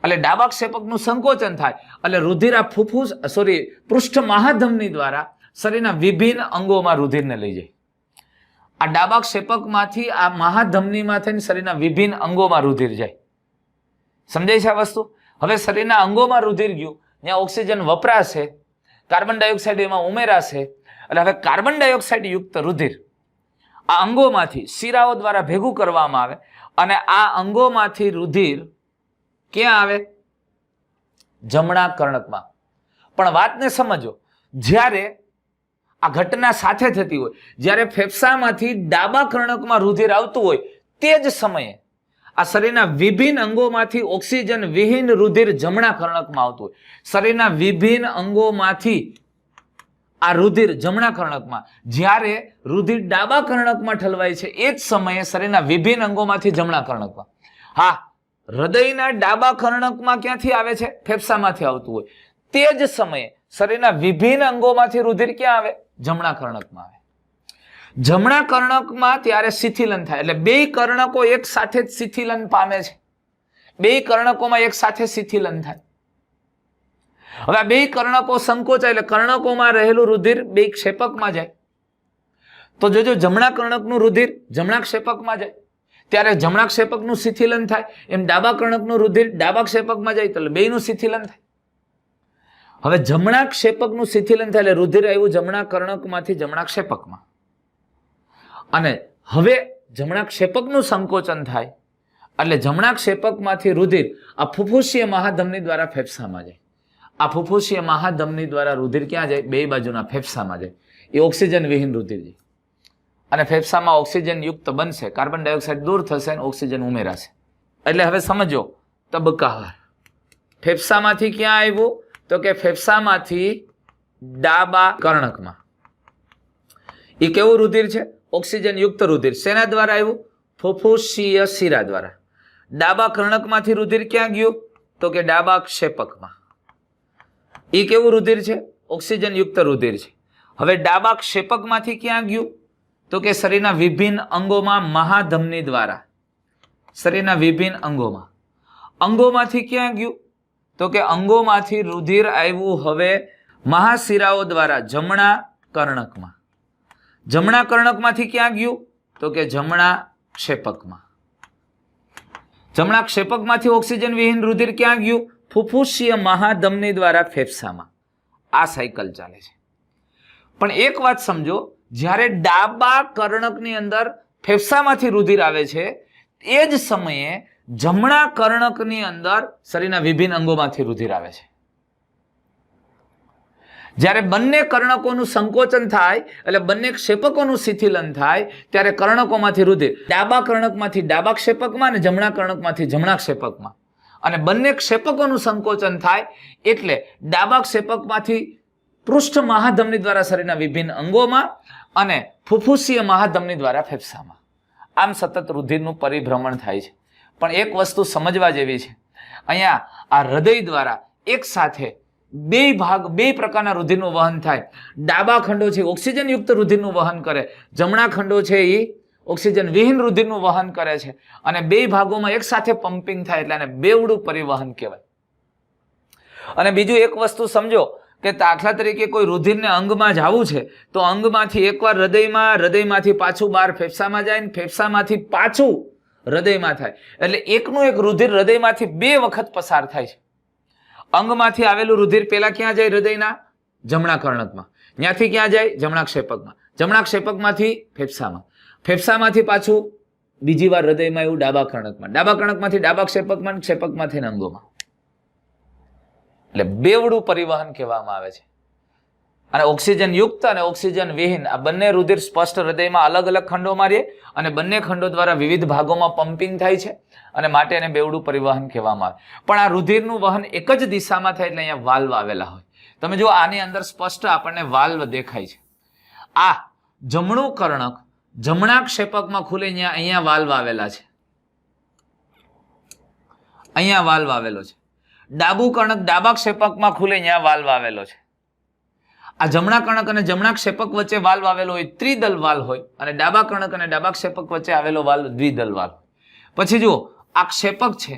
એટલે ડાબા ક્ષેપકનું સંકોચન થાય એટલે રુધિર આ પૃષ્ઠ મહાધમની દ્વારા શરીરના વિભિન્ન અંગોમાં રુધિરને લઈ જાય. આ ડાબા ક્ષેપકમાંથી આ મહાધમનીમાં થઈને શરીરના વિભિન્ન અંગોમાં રુધિર જાય. સમજાય છે આ વસ્તુ? હવે શરીરના અંગોમાં રુધિર ગયું, ત્યાં ઓક્સિજન વપરાશે, કાર્બન ડાયોક્સાઇડ એમાં ઉમેરાશે એટલે હવે કાર્બન ડાયોક્સાઇડ યુક્ત રુધિર આ અંગોમાંથી શિરાઓ દ્વારા ભેગું કરવામાં આવે અને આ અંગોમાંથી રુધિર ક્યાં આવે જમણા કર્ણકમાં. પણ વાતને સમજો, જ્યારે આ ઘટના સાથે થતી હોય. જ્યારે ફેફસામાંથી ડાબા કર્ણકમાં રુધિર આવતું હોય તે જ સમયે આ શરીરના વિભિન્ન અંગોમાંથી ઓક્સિજન વિહીન રુધિર જમણા કર્ણકમાં આવતું હોય. શરીરના વિભિન્ન અંગોમાંથી આ રુધિર જમણા કર્ણકમાં, જ્યારે રુધિર ડાબા કર્ણકમાં ઠલવાય છે એ જ સમયે શરીરના વિભિન્ન અંગોમાંથી જમણા કર્ણકમાં. હા, હૃદયના ડાબા કર્ણકમાં ક્યાંથી આવે છે? ફેફસામાંથી આવતું હોય. તે જ સમયે શરીરના વિભિન્ન અંગોમાંથી રુધિર ક્યાં આવે? જમણા કર્ણકમાં આવે. જમણા કર્ણકમાં ત્યારે શિથિલન થાય, એટલે બે કર્ણકો એક સાથે જ શિથિલન પામે છે. બે કર્ણકોમાં એક સાથે શિથિલન થાય. હવે આ બે કર્ણકો સંકોચાય એટલે કર્ણકોમાં રહેલું રુધિર બે ક્ષેપકમાં જાય. તો જોજો, જમણા કર્ણકનું રુધિર જમણા ક્ષેપકમાં જાય ત્યારે જમણા ક્ષેપકનું શિથિલન થાય, એમ ડાબા કર્ણકનું રુધિર ડાબા ક્ષેપકમાં જાય તો બેયનું શિથિલન થાય. હવે જમણા ક્ષેપકનું શિથિલન થાય એટલે રુધિર આવ્યું જમણા કર્ણકમાંથી જમણા ક્ષેપકમાં, અને હવે જમણા ક્ષેપકનું સંકોચન થાય એટલે જમણા ક્ષેપકમાંથી રુધિર આ ફુફુસીય મહાધમની દ્વારા ફેફસામાં જાય. આ ફુફુસીય મહાધમની દ્વારા રુધિર ક્યાં જાય? બે બાજુના ફેફસામાં જાય. એ ઓક્સિજન વિહીન રુધિર જાય અને ફેફસામાં ઓક્સિજન યુક્ત બનશે, કાર્બન ડાયોક્સાઇડ દૂર થશે અને ઓક્સિજન ઉમેરાશે. એટલે હવે સમજો તબક્કાવાર. ફેફસામાંથી ક્યાં આવ્યું? તો કે ફેફસામાંથી ડાબા કર્ણકમાં. એ કેવું રુધિર છે? ઓક્સિજન યુક્ત રુધિર. શેના દ્વારા આવ્યું? ફુફુસીય શિરા દ્વારા. ડાબા કર્ણકમાંથી રુધિર ક્યાં ગયું? તો કે ડાબા ક્ષેપકમાં. એ કેવું રુધિર છે? ઓક્સિજન યુક્ત રુધિર છે. હવે ડાબા ક્ષેપકમાંથી ક્યાં ગયું? તો કે શરીરના વિભિન્ન અંગોમાં મહાધમની દ્વારા. શરીરના વિભિન્ન અંગોમાં. અંગોમાંથી ક્યાં ગયું? તો કે અંગોમાંથી રુધિર આવ્યું હવે મહાશિરાઓ દ્વારા જમણા કર્ણકમાં. જમણા કર્ણકમાંથી ક્યાં ગયું? તો કે જમણા ક્ષેપકમાં. જમણા ક્ષેપકમાંથી ઓક્સિજન વિહીન રુધિર ક્યાં ગયું? ફુફુસીય મહાધમની દ્વારા ફેફસામાં. આ સાયકલ ચાલે છે. પણ એક વાત સમજો, જ્યારે ડાબા કર્ણકની અંદર ફેફસામાંથી રુધિર આવે છે એ જ સમયે જમણા કર્ણકની અંદર શરીરના વિભિન્ન અંગોમાંથી રુધિર આવે છે. જ્યારે બંને કર્ણકોનું સંકોચન થાય એટલે બંને ક્ષેપકોનું શિથિલન થાય ત્યારે કર્ણકોમાંથી રુધિર ડાબા કર્ણકમાંથી ડાબા ક્ષેપકમાં અને જમણા કર્ણકમાંથી જમણા ક્ષેપકમાં, અને બંને ક્ષેપકોનું સંકોચન થાય એટલે ડાબા ક્ષેપકમાંથી પૃષ્ઠ મહાધમની દ્વારા શરીરના વિભિન્ન અંગોમાં અને ફુફુસીય મહાધમની દ્વારા ફેફસામાં. આમ સતત રુધિરનું પરિભ્રમણ થાય છે. પણ એક વસ્તુ સમજવા જેવી છે, અહીંયા આ હૃદય દ્વારા એક સાથે બે પ્રકારના રુધિરનું વહન થાય. ડાબા ખંડો છે ઓક્સિજન યુક્ત રુધિરનું વહન કરે, જમણા ખંડો છે એ ઓક્સિજન વિહીન રુધિરનું વહન કરે છે, અને બે ભાગોમાં એક સાથે પમ્પિંગ થાય એટલે આને બેવડું પરિવહન કહેવાય. અને બીજું એક વસ્તુ સમજો કે દાખલા તરીકે કોઈ રુધિરને અંગમાં જવું છે તો અંગમાંથી એકવાર હૃદયમાં, હૃદયમાંથી પાછું બહાર ફેફસામાં જાય, ને ફેફસામાંથી પાછું હૃદયમાં થાય. એટલે એકનું એક રુધિર હૃદયમાંથી બે વખત પસાર થાય છે. અંગમાંથી આવેલું રુધિર પેલા ક્યાં જાય? હૃદયના જમણા કર્ણકમાં. ત્યાંથી ક્યાં જાય? જમણા ક્ષેપકમાં. જમણા ક્ષેપકમાંથી ફેફસામાં. ફેફસામાંથી પાછું બીજી વાર હૃદયમાં એવું ડાબા કર્ણકમાં. ડાબા કર્ણકમાંથી ડાબા ક્ષેપકમાં, ક્ષેપકમાંથી અંગોમાં. એટલે બેવડું પરિવહન કહેવામાં આવે છે. અને ઓક્સિજન યુક્ત અને ઓક્સિજન વિહીન આ બંને રુધિર સ્પષ્ટ હૃદયમાં અલગ અલગ ખંડોમાં રહે અને બંને ખંડો દ્વારા વિવિધ ભાગોમાં પમ્પિંગ થાય છે, અને માટે એને બેવડું પરિવહન કહેવામાં આવે. પણ આ રુધિરનું વહન એક જ દિશામાં થાય એટલે અહીંયા વાલ્વ આવેલા હોય. તમે જો આની અંદર સ્પષ્ટ આપણને વાલ્વ દેખાય છે. આ જમણું કર્ણક જમણા ક્ષેપકમાં ખુલે, અહીંયા વાલ્વ આવેલા છે. અહીંયા વાલ્વ આવેલો છે. ડાબુ કર્ણક ડાબા ક્ષેપકમાં ખુલે, અહીંયા વાલ્વ આવેલો છે. આ જમણા કર્ણક અને જમણા ક્ષેપક વચ્ચે વાલ્વ આવેલો હોય ત્રિદલ વાલ્વ હોય, અને ડાબા કર્ણક અને ડાબા ક્ષેપક વચ્ચે આવેલો વાલ્વ દ્વિદલ વાલ્વ. પછી જુઓ, આ ક્ષેપક છે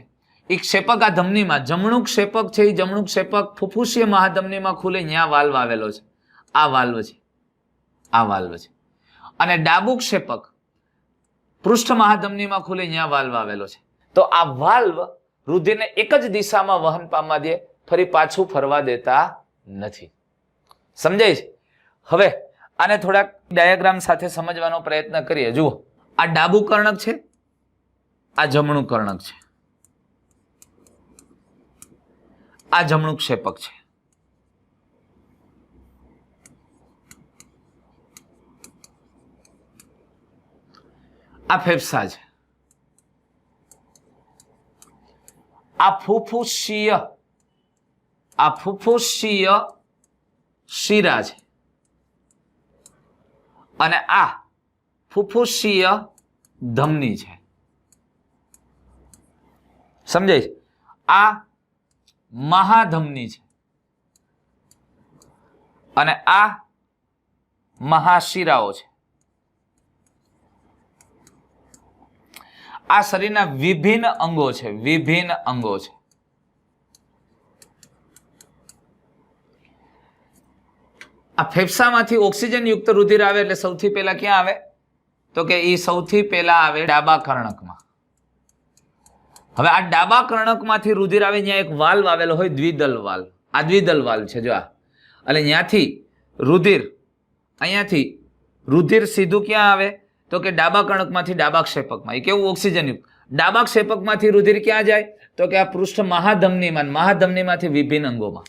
એ ક્ષેપક આ ધમનીમાં જમણું ક્ષેપક છે એ જમણું ક્ષેપક ફુફુસીય મહાધમનીમાં ખુલે, અહીંયા વાલ્વ આવેલો છે. આ વાલ્વ છે, આ વાલ્વ છે. અને ડાબુ ક્ષેપક પૃષ્ઠ મહાધમનીમાં ખુલે, અહીંયા વાલ્વ આવેલો છે. તો આ વાલ્વ રુધિરને એક જ દિશામાં વહન પામવા દે, ફરી પાછું ફરવા દેતા નથી. સમજાય છે? હવે આને થોડાક ડાયાગ્રામ સાથે સમજવાનો પ્રયત્ન કરીએ. જુઓ, આ ડાબુ કર્ણક છે, આ જમણું કર્ણક છે, આ જમણું ક્ષેપક છે. આ ફેફસા છે, આ ફુફુસીય શિરા છે, અને આ ફુફુસીય ધમની છે. સમજાય? આ મહાધમની છે અને આ મહાશિરાઓ છે. આ શરીરના વિભિન્ન અંગો છે, વિભિન્ન અંગો છે. આ ફેફસામાંથી ઓક્સિજન યુક્ત રુધિર આવે એટલે સૌથી પહેલા ક્યાં આવે? તો કે એ સૌથી પહેલા આવે ડાબા કર્ણકમાં. હવે આ ડાબા કર્ણકમાંથી રુધિર આવે, ત્યાં એક વાલ્વ આવેલો હોય, દ્વિદલ વાલ્વ. આ દ્વિદલ વાલ્વ છે, જો આ. એટલે ત્યાંથી રુધિર, અહીંયાથી રુધિર સીધું ક્યાં આવે? તો કે ડાબા કર્ણકમાંથી ડાબા ક્ષેપકમાં. એ કેવું? ઓક્સિજન યુક્ત. ડાબા ક્ષેપકમાંથી રુધિર ક્યાં જાય? તો કે આ પૃષ્ઠ મહાધમનીમાં, મહાધમનીમાંથી વિભિન્ન અંગોમાં.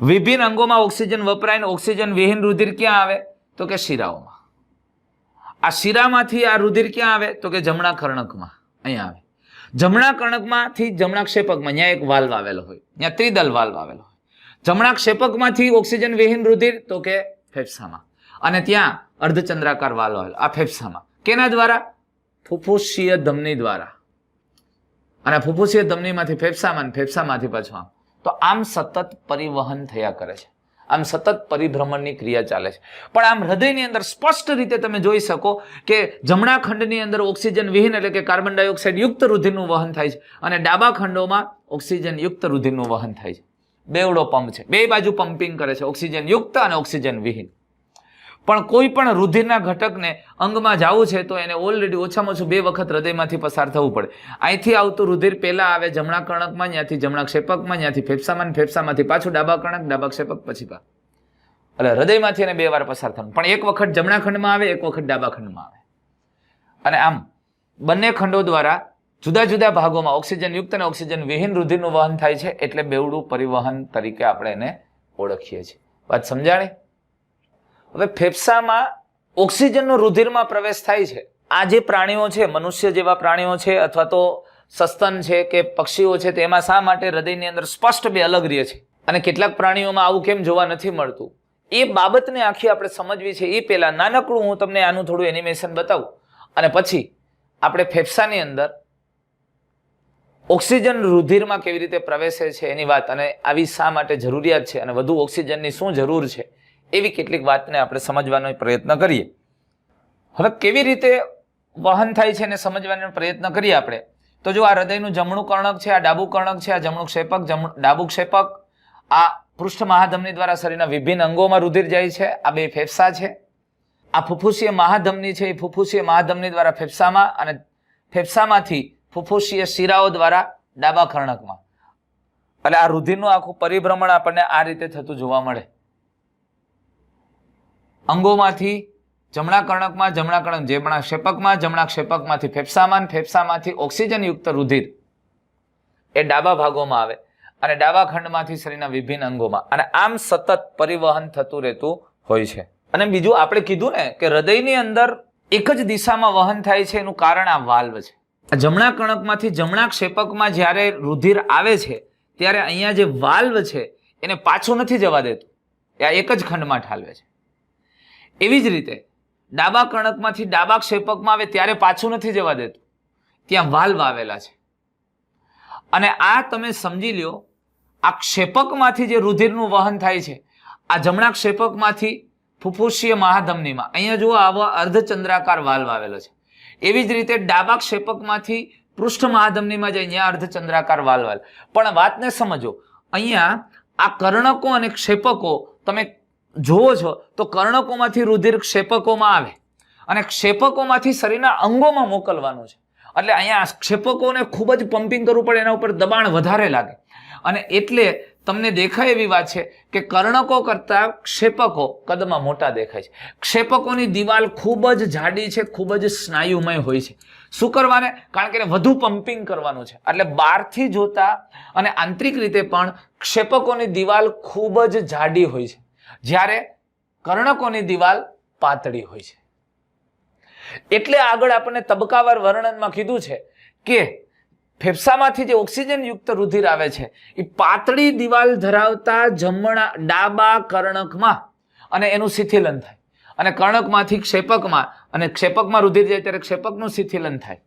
વિભિન્ન અંગોમાં ઓક્સિજન વપરાય ને ઓક્સિજન વિહીન રુધિર ક્યાં આવે? તો કે શિરાઓમાં. આ શિરામાંથી આ રુધિર ક્યાં આવે? તો કે જમણા કર્ણકમાં, અહીંયા આવે. જમણા કર્ણકમાંથી જમણા ક્ષેપકમાં, ત્યાં એક વાલ્વ આવેલો હોય, ત્યાં ત્રિદલ વાલ્વ આવેલો હોય. જમણા ક્ષેપકમાંથી ઓક્સિજન વિહીન રુધિર તો કે ફેફસામાં, અને ત્યાં અર્ધચંદ્રાકાર વાલ્વ આવેલો આ ફેફસામાં. કેના દ્વારા? ફુફુસીય ધમની દ્વારા. અને ફુફુસીય ધમનીમાંથી ફેફસામાં, ફેફસામાંથી પાછું આમ. તો આમ સતત પરિવહન થયા કરે છે, આમ સતત પરિભ્રમણની ક્રિયા ચાલે છે. પણ આમ હૃદયની અંદર સ્પષ્ટ રીતે તમે જોઈ શકો કે જમણા ખંડની અંદર ઓક્સિજન વિહીન એટલે કે કાર્બન ડાયોક્સાઇડ યુક્ત રુધિરનું વહન થાય છે, અને ડાબા ખંડોમાં ઓક્સિજન યુક્ત રુધિરનું વહન થાય છે. બેવડો પંપ છે, બે બાજુ પમ્પિંગ કરે છે, ઓક્સિજન યુક્ત અને ઓક્સિજન વિહીન. પણ કોઈ પણ રુધિરના ઘટકને અંગમાં જવું છે તો એને ઓલરેડી ઓછામાં ઓછું 2 વખત હૃદયમાંથી પસાર થવું પડે. અહીંથી આવતું રુધિર પહેલા આવે જમણા કર્ણકમાં, ત્યાંથી જમણા ક્ષેપકમાં, ત્યાંથી ફેફસામાં, ફેફસામાંથી પાછું ડાબા કર્ણક, ડાબા ક્ષેપક, પછી એટલે હૃદયમાંથી એને 2 વાર પસાર થવાનું. પણ એક વખત જમણા ખંડમાં આવે, એક વખત ડાબા ખંડમાં આવે. અને આમ બંને ખંડો દ્વારા જુદા જુદા ભાગોમાં ઓક્સિજન યુક્ત અને ઓક્સિજન વિહીન રુધિરનું વહન થાય છે, એટલે બેવડું પરિવહન તરીકે આપણે એને ઓળખીએ છીએ. વાત સમજાણી? હવે ફેફસામાં ઓક્સિજનનો રુધિરમાં પ્રવેશ થાય છે. આ જે પ્રાણીઓ છે, મનુષ્ય જેવા પ્રાણીઓ છે, અથવા તો સસ્તન છે કે પક્ષીઓ છે, તેમાં શા માટે હૃદયની અંદર સ્પષ્ટ 2 અલગ રહે છે અને કેટલાક પ્રાણીઓમાં આવું કેમ જોવા નથી મળતું? એ બાબતને આખી આપણે સમજવી છે. એ પહેલા નાનકડું હું તમને આનું થોડું એનિમેશન બતાવું, અને પછી આપણે ફેફસાની અંદર ઓક્સિજન રુધિરમાં કેવી રીતે પ્રવેશે છે એની વાત, અને આવી શા માટે જરૂરિયાત છે, અને વધુ ઓક્સિજનની શું જરૂર છે, એવી કેટલીક વાતને આપણે સમજવાનો પ્રયત્ન કરીએ. હવે કેવી રીતે વહન થાય છે એને સમજવાનો પ્રયત્ન કરીએ આપણે. તો જો આ હૃદયનું જમણું કર્ણક છે, આ ડાબું કર્ણક છે, આ જમણું ક્ષેપક, ડાબું ક્ષેપક, આ પૃષ્ઠ મહાધમની દ્વારા શરીરના વિભિન્ન અંગોમાં રુધિર જાય છે. આ 2 ફેફસા છે. આ ફુફુસીય મહાધમની છે, એ ફુફુસીય મહાધમની દ્વારા ફેફસામાં, અને ફેફસામાંથી ફુફુસીય શિરાઓ દ્વારા ડાબા કર્ણકમાં. એટલે આ રુધિરનું આખું પરિભ્રમણ આપણને આ રીતે થતું જોવા મળે. અંગોમાંથી જમણા કર્ણકમાં, જમણા કર્ણક જમણા ક્ષેપકમાં, જમણા ક્ષેપકમાંથી ફેફસામાં, ફેફસામાંથી ઓક્સિજન યુક્ત રુધિર એ ડાબા ભાગોમાં આવે, અને ડાબા ખંડમાંથી શરીરના વિભિન્ન અંગોમાં, અને આમ સતત પરિવહન થતું રહેતું હોય છે. અને બીજું આપણે કીધું ને કે હૃદયની અંદર એક જ દિશામાં વહન થાય છે, એનું કારણ આ વાલ્વ છે. જમણા કર્ણકમાંથી જમણા ક્ષેપકમાં જ્યારે રુધિર આવે છે ત્યારે અહીંયા જે વાલ્વ છે એને પાછું નથી જવા દેતું, આ એક જ ખંડમાં ઠાલવે છે. એવી જ રીતે ડાબા કર્ણકમાંથી ડાબા ક્ષેપકમાં આવે ત્યારે પાછું નથી જવા દેતું, ત્યાં વાલ્વ આવેલા છે. અને આ તમે સમજી લ્યો, આ ક્ષેપકમાંથી જે રુધિરનું વહન થાય છે, આ જમણા ક્ષેપકમાંથી ફુફુસીય મહાધમનીમાં, અહીંયા જુઓ આવા અર્ધચંદ્રાકાર વાલ્વ આવેલો છે. એવી જ રીતે ડાબા ક્ષેપકમાંથી પૃષ્ઠ મહાધમનીમાં જાય, અહીંયા અર્ધચંદ્રાકાર વાલ્વ આવેલો. પણ વાતને સમજો, અહીંયા આ કર્ણકો અને ક્ષેપકો તમે જોવો છો તો કર્ણકોમાંથી રુધિર ક્ષેપકોમાં આવે, અને ક્ષેપકોમાંથી શરીરના અંગોમાં મોકલવાનું છે. એટલે અહીંયા ક્ષેપકોને ખૂબ જ પમ્પિંગ કરવું પડે, એના ઉપર દબાણ વધારે લાગે, અને એટલે તમને દેખાય એવી વાત છે કે કર્ણકો કરતા ક્ષેપકો કદમાં મોટા દેખાય છે. ક્ષેપકોની દિવાલ ખૂબ જ જાડી છે, ખૂબ જ સ્નાયુમય હોય છે. શું કરવાને? કારણ કે વધુ પમ્પિંગ કરવાનું છે. એટલે બહારથી જોતા અને આંતરિક રીતે પણ ક્ષેપકોની દિવાલ ખૂબ જ જાડી હોય છે, જ્યારે કર્ણકોની દિવાલ પાતળી હોય છે. એટલે આગળ આપણને તબક્કાવાર વર્ણનમાં કીધું છે કે ફેફસામાંથી જે ઓક્સિજન યુક્ત રુધિર આવે છે એ પાતળી દિવાલ ધરાવતા ડાબા કર્ણકમાં અને એનું શિથિલન થાય અને કર્ણકમાંથી ક્ષેપકમાં, અને ક્ષેપકમાં રુધિર જાય ત્યારે ક્ષેપકનું શિથિલન થાય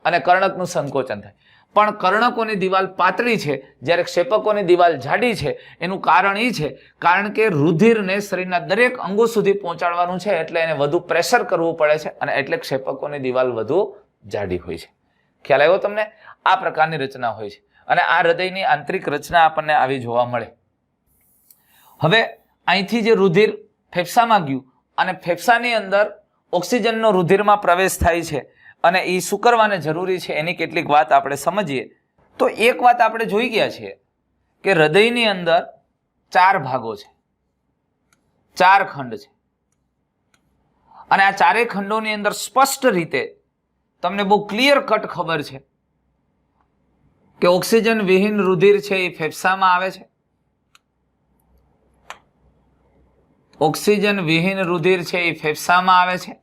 અને કર્ણકનું સંકોચન થાય. પણ કર્ણકોની દિવાલ પાતળી છે જ્યારે ક્ષેપકોની દિવાલ જાડી છે. એનું કારણ એ છે કારણ કે રુધિરને શરીરના દરેક અંગો સુધી પહોંચાડવાનું છે એટલે એને વધુ પ્રેશર કરવું પડે છે અને એટલે ક્ષેપકોની દિવાલ વધુ જાડી હોય છે. ખ્યાલ આવ્યો તમને? આ પ્રકારની રચના હોય છે અને આ હૃદયની આંતરિક રચના આપણને આવી જોવા મળે. હવે અહીંથી જે રુધિર ફેફસામાં ગયું અને ફેફસાની અંદર ઓક્સિજનનો રુધિરમાં પ્રવેશ થાય છે અને એ શું કરવાને જરૂરી છે એની કેટલીક વાત આપણે સમજીએ. તો એક વાત આપણે જોઈ ગયા છીએ કે હૃદયની અંદર 4 ભાગો છે, 4 ખંડ છે અને આ 4 ખંડોની અંદર સ્પષ્ટ રીતે તમને બહુ ક્લિયર કટ ખબર છે કે ઓક્સિજન વિહીન રુધિર છે એ ફેફસામાં આવે છે, ઓક્સિજન વિહીન રુધિર છે એ ફેફસામાં આવે છે.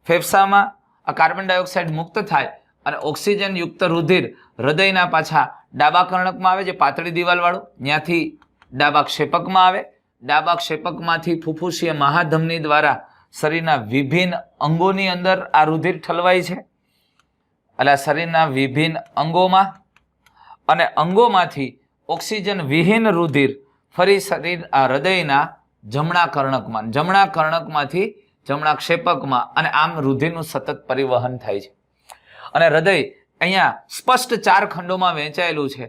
ફેફસામાં આ કાર્બન ડાયોક્સાઇડ મુક્ત થાય અને ઓક્સિજન યુક્ત રુધિર હૃદયના પાછા ડાબા કર્ણકમાં આવે, જે પાતળી દિવાલ વાળું, ત્યાંથી ડાબા ક્ષેપકમાં આવે, ડાબા ક્ષેપકમાંથી ફુફુસીય મહાધમની દ્વારા શરીરના વિભિન્ન અંગોની અંદર આ રુધિર ઠલવાય છે, એટલે શરીરના વિભિન્ન અંગોમાં, અને અંગોમાંથી ઓક્સિજન વિહીન રુધિર ફરી શરીર હૃદયના જમણા કર્ણકમાં, જમણા કર્ણકમાંથી જમણા ક્ષેપકમાં, અને આમ રુધિરનું સતત પરિવહન થાય છે. અને હૃદય અહીંયા સ્પષ્ટ 4 ખંડોમાં વહેંચાયેલું છે.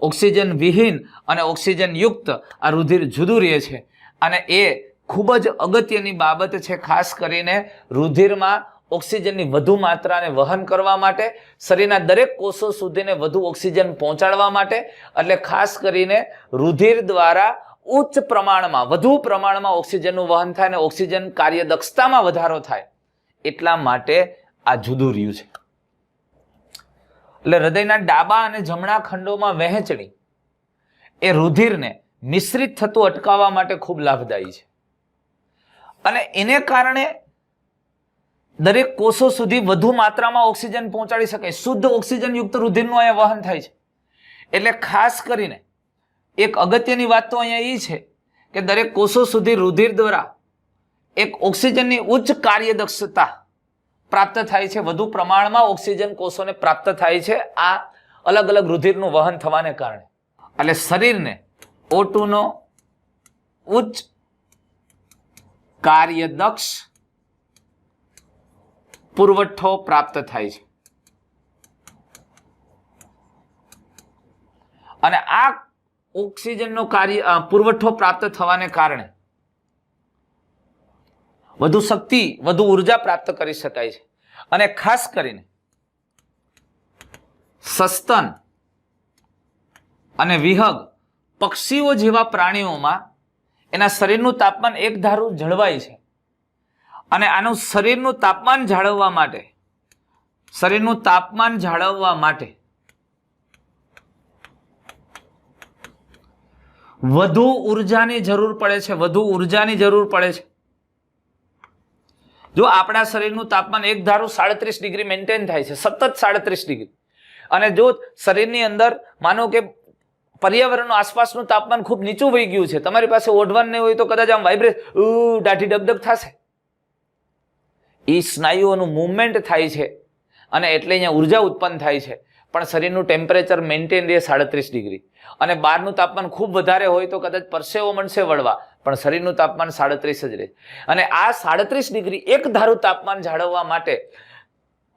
ઓક્સિજન વિહીન અને ઓક્સિજન યુક્ત આ રુધિર જુદું રહે છે અને એ ખૂબ જ અગત્યની બાબત છે, ખાસ કરીને રુધિરમાં ઓક્સિજનની વધુ માત્રાને વહન કરવા માટે, શરીરના દરેક કોષો સુધીને વધુ ઓક્સિજન પહોંચાડવા માટે. એટલે ખાસ કરીને રુધિર દ્વારા ઉચ્ચ પ્રમાણમાં, વધુ પ્રમાણમાં ઓક્સિજનનું વહન થાય અને ઓક્સિજન કાર્યદક્ષતામાં વધારો થાય એટલા માટે આ જુદું રહ્યું છે. એટલે હૃદયના ડાબા અને જમણા ખંડોમાં વહેંચણી એ રુધિરને મિશ્રિત થતું અટકાવવા માટે ખૂબ લાભદાયી છે અને એને કારણે દરેક કોષો સુધી વધુ માત્રામાં ઓક્સિજન પહોંચાડી શકાય. શુદ્ધ ઓક્સિજન યુક્ત રુધિરનું અહીંયા વહન થાય છે. એટલે ખાસ કરીને એક અગત્યની વાત તો અહીંયા એ છે કે દરેક કોષો સુધી રુધિર દ્વારા એક ઓક્સિજનની ઉચ્ચ કાર્યદક્ષતા પ્રાપ્ત થાય છે, વધુ પ્રમાણમાં ઓક્સિજન કોષોને પ્રાપ્ત થાય છે આ અલગ અલગ રુધિરનું વહન થવાને કારણે. એટલે શરીરને O2 નો ઉચ્ચ કાર્યદક્ષ પુરવઠો પ્રાપ્ત થાય છે અને આ ઓક્સિજનનો પુરવઠો પ્રાપ્ત થવાને કારણે વધુ શક્તિ, વધુ ઉર્જા પ્રાપ્ત કરી શકાય છે. અને ખાસ કરીને સસ્તન અને વિહગ પક્ષીઓ જેવા પ્રાણીઓમાં એના શરીરનું તાપમાન એક ધારું જળવાય છે અને આનું શરીરનું તાપમાન જાળવવા માટે વધુ ઉર્જાની જરૂર પડે છે. જો આપણા શરીરનું તાપમાન એક ધારું 37 ડિગ્રી મેન્ટેન થાય છે, સતત 37 ડિગ્રી, અને જો શરીરની અંદર માનો કે પર્યાવરણનું આસપાસનું તાપમાન ખૂબ નીચું વહી ગયું છે, તમારી પાસે ઓઢવાનું નહીં હોય તો કદાચ આમ વાઇબ્રેટ દાઢી ડગડગ થશે. એ સ્નાયુઓનું મૂવમેન્ટ થાય છે અને એટલે અહીંયા ઉર્જા ઉત્પન્ન થાય છે, પણ શરીરનું ટેમ્પરેચર મેન્ટેન રહે 37 ડિગ્રી. અને બહારનું તાપમાન ખૂબ વધારે હોય તો કદાચ પરસેવો મળશે વળવા, પણ શરીરનું તાપમાન 37 જ રહે. અને આ 37 ડિગ્રી એક ધારું તાપમાન જાળવવા માટે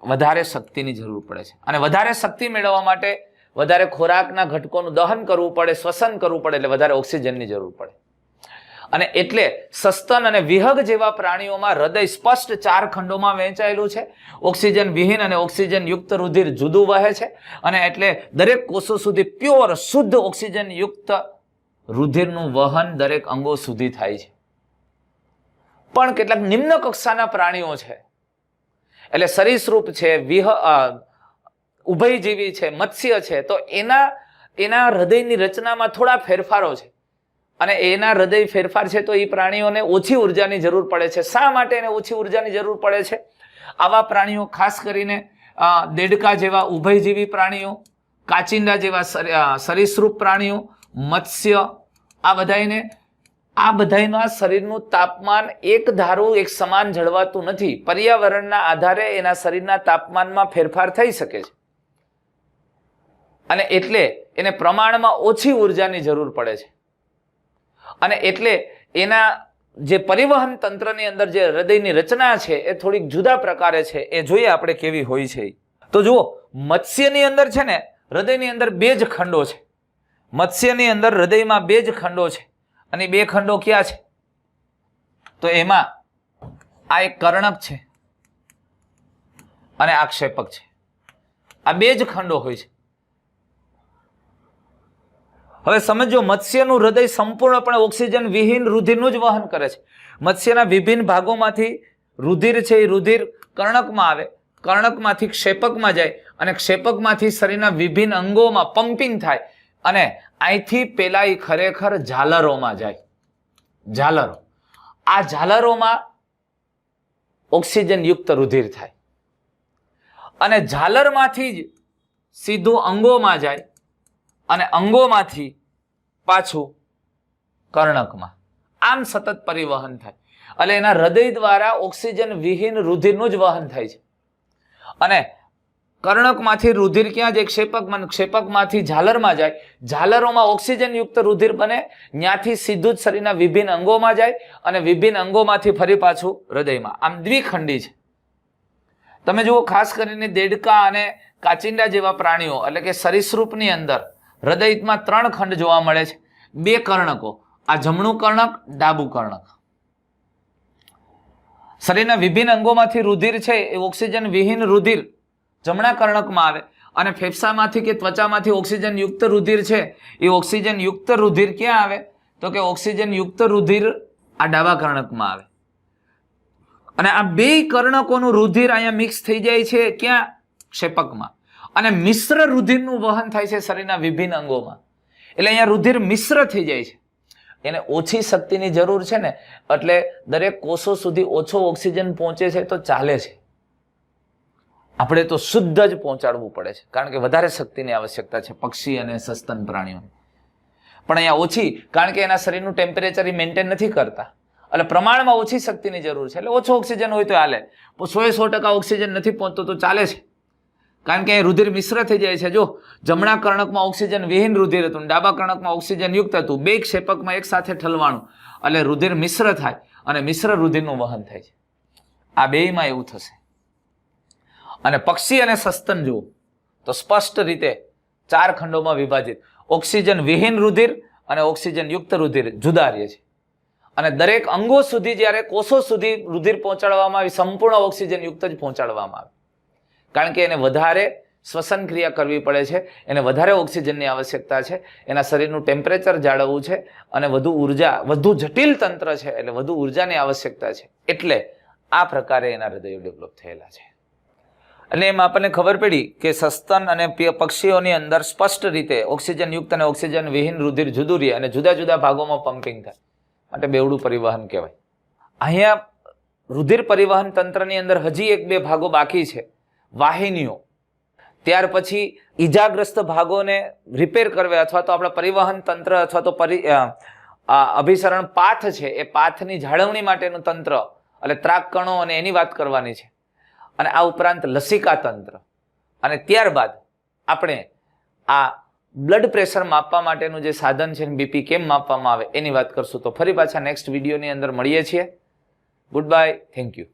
વધારે શક્તિની જરૂર પડે છે અને વધારે શક્તિ મેળવવા માટે વધારે ખોરાકના ઘટકોનું દહન કરવું પડે, શ્વસન કરવું પડે, એટલે વધારે ઓક્સિજનની જરૂર પડે. અને એટલે સસ્તન અને વિહગ જેવા પ્રાણીઓમાં હૃદય સ્પષ્ટ 4 ખંડોમાં વહેંચાયેલું છે. ઓક્સિજન વિહીન અને ઓક્સિજન યુક્ત રુધિર જુદું વહે છે અને એટલે દરેક કોષો સુધી પ્યોર શુદ્ધ ઓક્સિજન યુક્ત રુધિરનું વહન દરેક અંગો સુધી થાય છે. પણ કેટલાક નિમ્ન કક્ષાના પ્રાણીઓ છે, એટલે સરીસૃપ છે, ઉભયજીવી છે, મત્સ્ય છે, તો એના હૃદયની રચનામાં થોડા ફેરફારો છે અને એના હૃદય ફેરફાર છે તો એ પ્રાણીઓને ઓછી ઉર્જાની જરૂર પડે છે. શા માટે એને ઓછી ઉર્જાની જરૂર પડે છે? આવા પ્રાણીઓ ખાસ કરીને દેડકા જેવા ઉભયજીવી પ્રાણીઓ, કાચિંડા જેવા સરીસૃપ પ્રાણીઓ, મત્સ્ય, આ બધાયના શરીરનું તાપમાન એક ધારું એક સમાન જળવાતું નથી. પર્યાવરણના આધારે એના શરીરના તાપમાનમાં ફેરફાર થઈ શકે છે અને એટલે એને પ્રમાણમાં ઓછી ઉર્જાની જરૂર પડે છે અને એટલે એના જે પરિવહન તંત્રની અંદર જે હૃદયની રચના છે એ થોડીક જુદા પ્રકારે છે. એ જોઈએ આપણે કેવી હોય છે. તો જુઓ, મત્સ્યની અંદર છે ને હૃદયની અંદર 2 જ ખંડો છે. મત્સ્યની અંદર હૃદયમાં 2 જ ખંડો છે અને 2 ખંડો ક્યાં છે? તો એમાં આ એક કર્ણક છે અને આ ક્ષેપક છે. આ 2 જ ખંડો હોય છે. હવે સમજો, મત્સ્યનું હૃદય સંપૂર્ણપણે ઓક્સિજન વિહીન રુધિરનું જ વહન કરે છે. મત્સ્યના વિભિન્ન ભાગોમાંથી રુધિર છે એ રુધિર કર્ણકમાં આવે, કર્ણકમાંથી ક્ષેપકમાં જાય અને ક્ષેપકમાંથી શરીરના વિભિન્ન અંગોમાં પમ્પિંગ થાય અને અહીંથી પેલા એ ખરેખર ઝાલરોમાં જાય. ઝાલરો, આ ઝાલરોમાં ઓક્સિજન યુક્ત રુધિર થાય અને ઝાલરમાંથી જ સીધું અંગોમાં જાય અને અંગોમાંથી પાછું કર્ણકમાં. આમ સતત પરિવહન થાય એટલે એના હૃદય દ્વારા ઓક્સિજન વિહીન રુધિરનું જ વહન થાય છે અને કર્ણકમાંથી રુધિર ક્યાં જાય? ક્ષેપકમાં. ક્ષેપકમાંથી ઝાલરમાં જાય, ઝાલરોમાં ઓક્સિજન યુક્ત રુધિર બને, ત્યાંથી સીધું જ શરીરના વિભિન્ન અંગોમાં જાય અને વિભિન્ન અંગોમાંથી ફરી પાછું હૃદયમાં. આમ દ્વિખંડી છે. તમે જુઓ, ખાસ કરીને દેડકા અને કાચિંડા જેવા પ્રાણીઓ એટલે કે સરીસૃપની અંદર હૃદયમાં 3 ખંડ જોવા મળે છે, 2 કર્ણકો, આ જમણું કર્ણક, ડાબું કર્ણક. શરીરના વિભિન્ન અંગોમાંથી રુધિર છે એ ઓક્સિજન વિહીન રુધિર જમણા કર્ણકમાં આવે અને ફેફસામાંથી કે ત્વચામાંથી ઓક્સિજન યુક્ત રુધિર છે એ ઓક્સિજન યુક્ત રુધિર ક્યાં આવે? તો કે ઓક્સિજન યુક્ત રુધિર આ ડાબા કર્ણકમાં આવે અને આ 2 કર્ણકોનું રુધિર અહીંયા મિક્સ થઈ જાય છે ક્યાં? ક્ષેપકમાં. અને મિશ્ર રુધિરનું વહન થાય છે શરીરના વિભિન્ન અંગોમાં. એટલે અહીંયા રુધિર મિશ્ર થઈ જાય છે. એને ઓછી શક્તિની જરૂર છે ને એટલે દરેક કોષો સુધી ઓછો ઓક્સિજન પહોંચે છે તો ચાલે છે. આપણે તો શુદ્ધ જ પહોંચાડવું પડે છે કારણ કે વધારે શક્તિની આવશ્યકતા છે પક્ષી અને સસ્તન પ્રાણીઓને. પણ અહીંયા ઓછી, કારણ કે એના શરીરનું ટેમ્પરેચર મેન્ટેન નથી કરતા એટલે પ્રમાણમાં ઓછી શક્તિની જરૂર છે. એટલે ઓછો ઓક્સિજન હોય તો હાલે, 100% ઓક્સિજન નથી પહોંચતો તો ચાલે છે કારણ કે રુધિર મિશ્ર થઈ જાય છે. જો જમણા કર્ણકમાં ઓક્સિજન વિહીન રુધિર હતું, ડાબા કર્ણકમાં ઓક્સિજન યુક્ત હતું, 2 ક્ષેપકમાં એક સાથે ઠલવાણું એટલે રુધિર મિશ્ર થાય અને મિશ્ર રુધિરનું વહન થાય છે. આ બેયમાં એવું થશે. અને પક્ષી અને સસ્તન જુઓ તો સ્પષ્ટ રીતે 4 ખંડોમાં વિભાજિત. ઓક્સિજન વિહીન રુધિર અને ઓક્સિજન યુક્ત રુધિર જુદા રહે છે અને દરેક અંગો સુધી જ્યારે કોષો સુધી રુધિર પહોંચાડવામાં આવે સંપૂર્ણ ઓક્સિજન યુક્ત જ પહોંચાડવામાં આવે કારણ કે એને વધારે શ્વસન ક્રિયા કરવી પડે છે, એને વધારે ઓક્સિજનની આવશ્યકતા છે, એના શરીરનું ટેમ્પરેચર જાળવવું છે અને વધુ ઉર્જા, વધુ જટિલ તંત્ર છે એટલે વધુ ઉર્જાની આવશ્યકતા છે. એટલે આ પ્રકારે એના હૃદયો ડેવલપ થયેલા છે. અને એમાં આપણને ખબર પડી કે સસ્તન અને પક્ષીઓની અંદર સ્પષ્ટ રીતે ઓક્સિજન યુક્ત અને ઓક્સિજન વિહીન રુધિર જુદું રહે અને જુદા જુદા ભાગોમાં પમ્પિંગ થાય માટે બેવડું પરિવહન કહેવાય. અહીંયા રુધિર પરિવહન તંત્રની અંદર હજી 1-2 ભાગો બાકી છે, વાહિનીઓ. ત્યાર પછી ઈજાગ્રસ્ત ભાગોને રિપેર કરવા અથવા તો આપણા પરિવહન તંત્ર અથવા તો અભિસરણ પાથ છે એ પાથની જાળવણી માટેનું તંત્ર એટલે ત્રાક કણો અને એની વાત કરવાની છે. અને આ ઉપરાંત લસિકા તંત્ર અને ત્યારબાદ આપણે આ બ્લડ પ્રેશર માપવા માટેનું જે સાધન છે બીપી કેમ માપવામાં આવે એની વાત કરશું. તો ફરી પાછા નેક્સ્ટ વિડીયોની અંદર મળીએ છીએ. Good bye, thank you.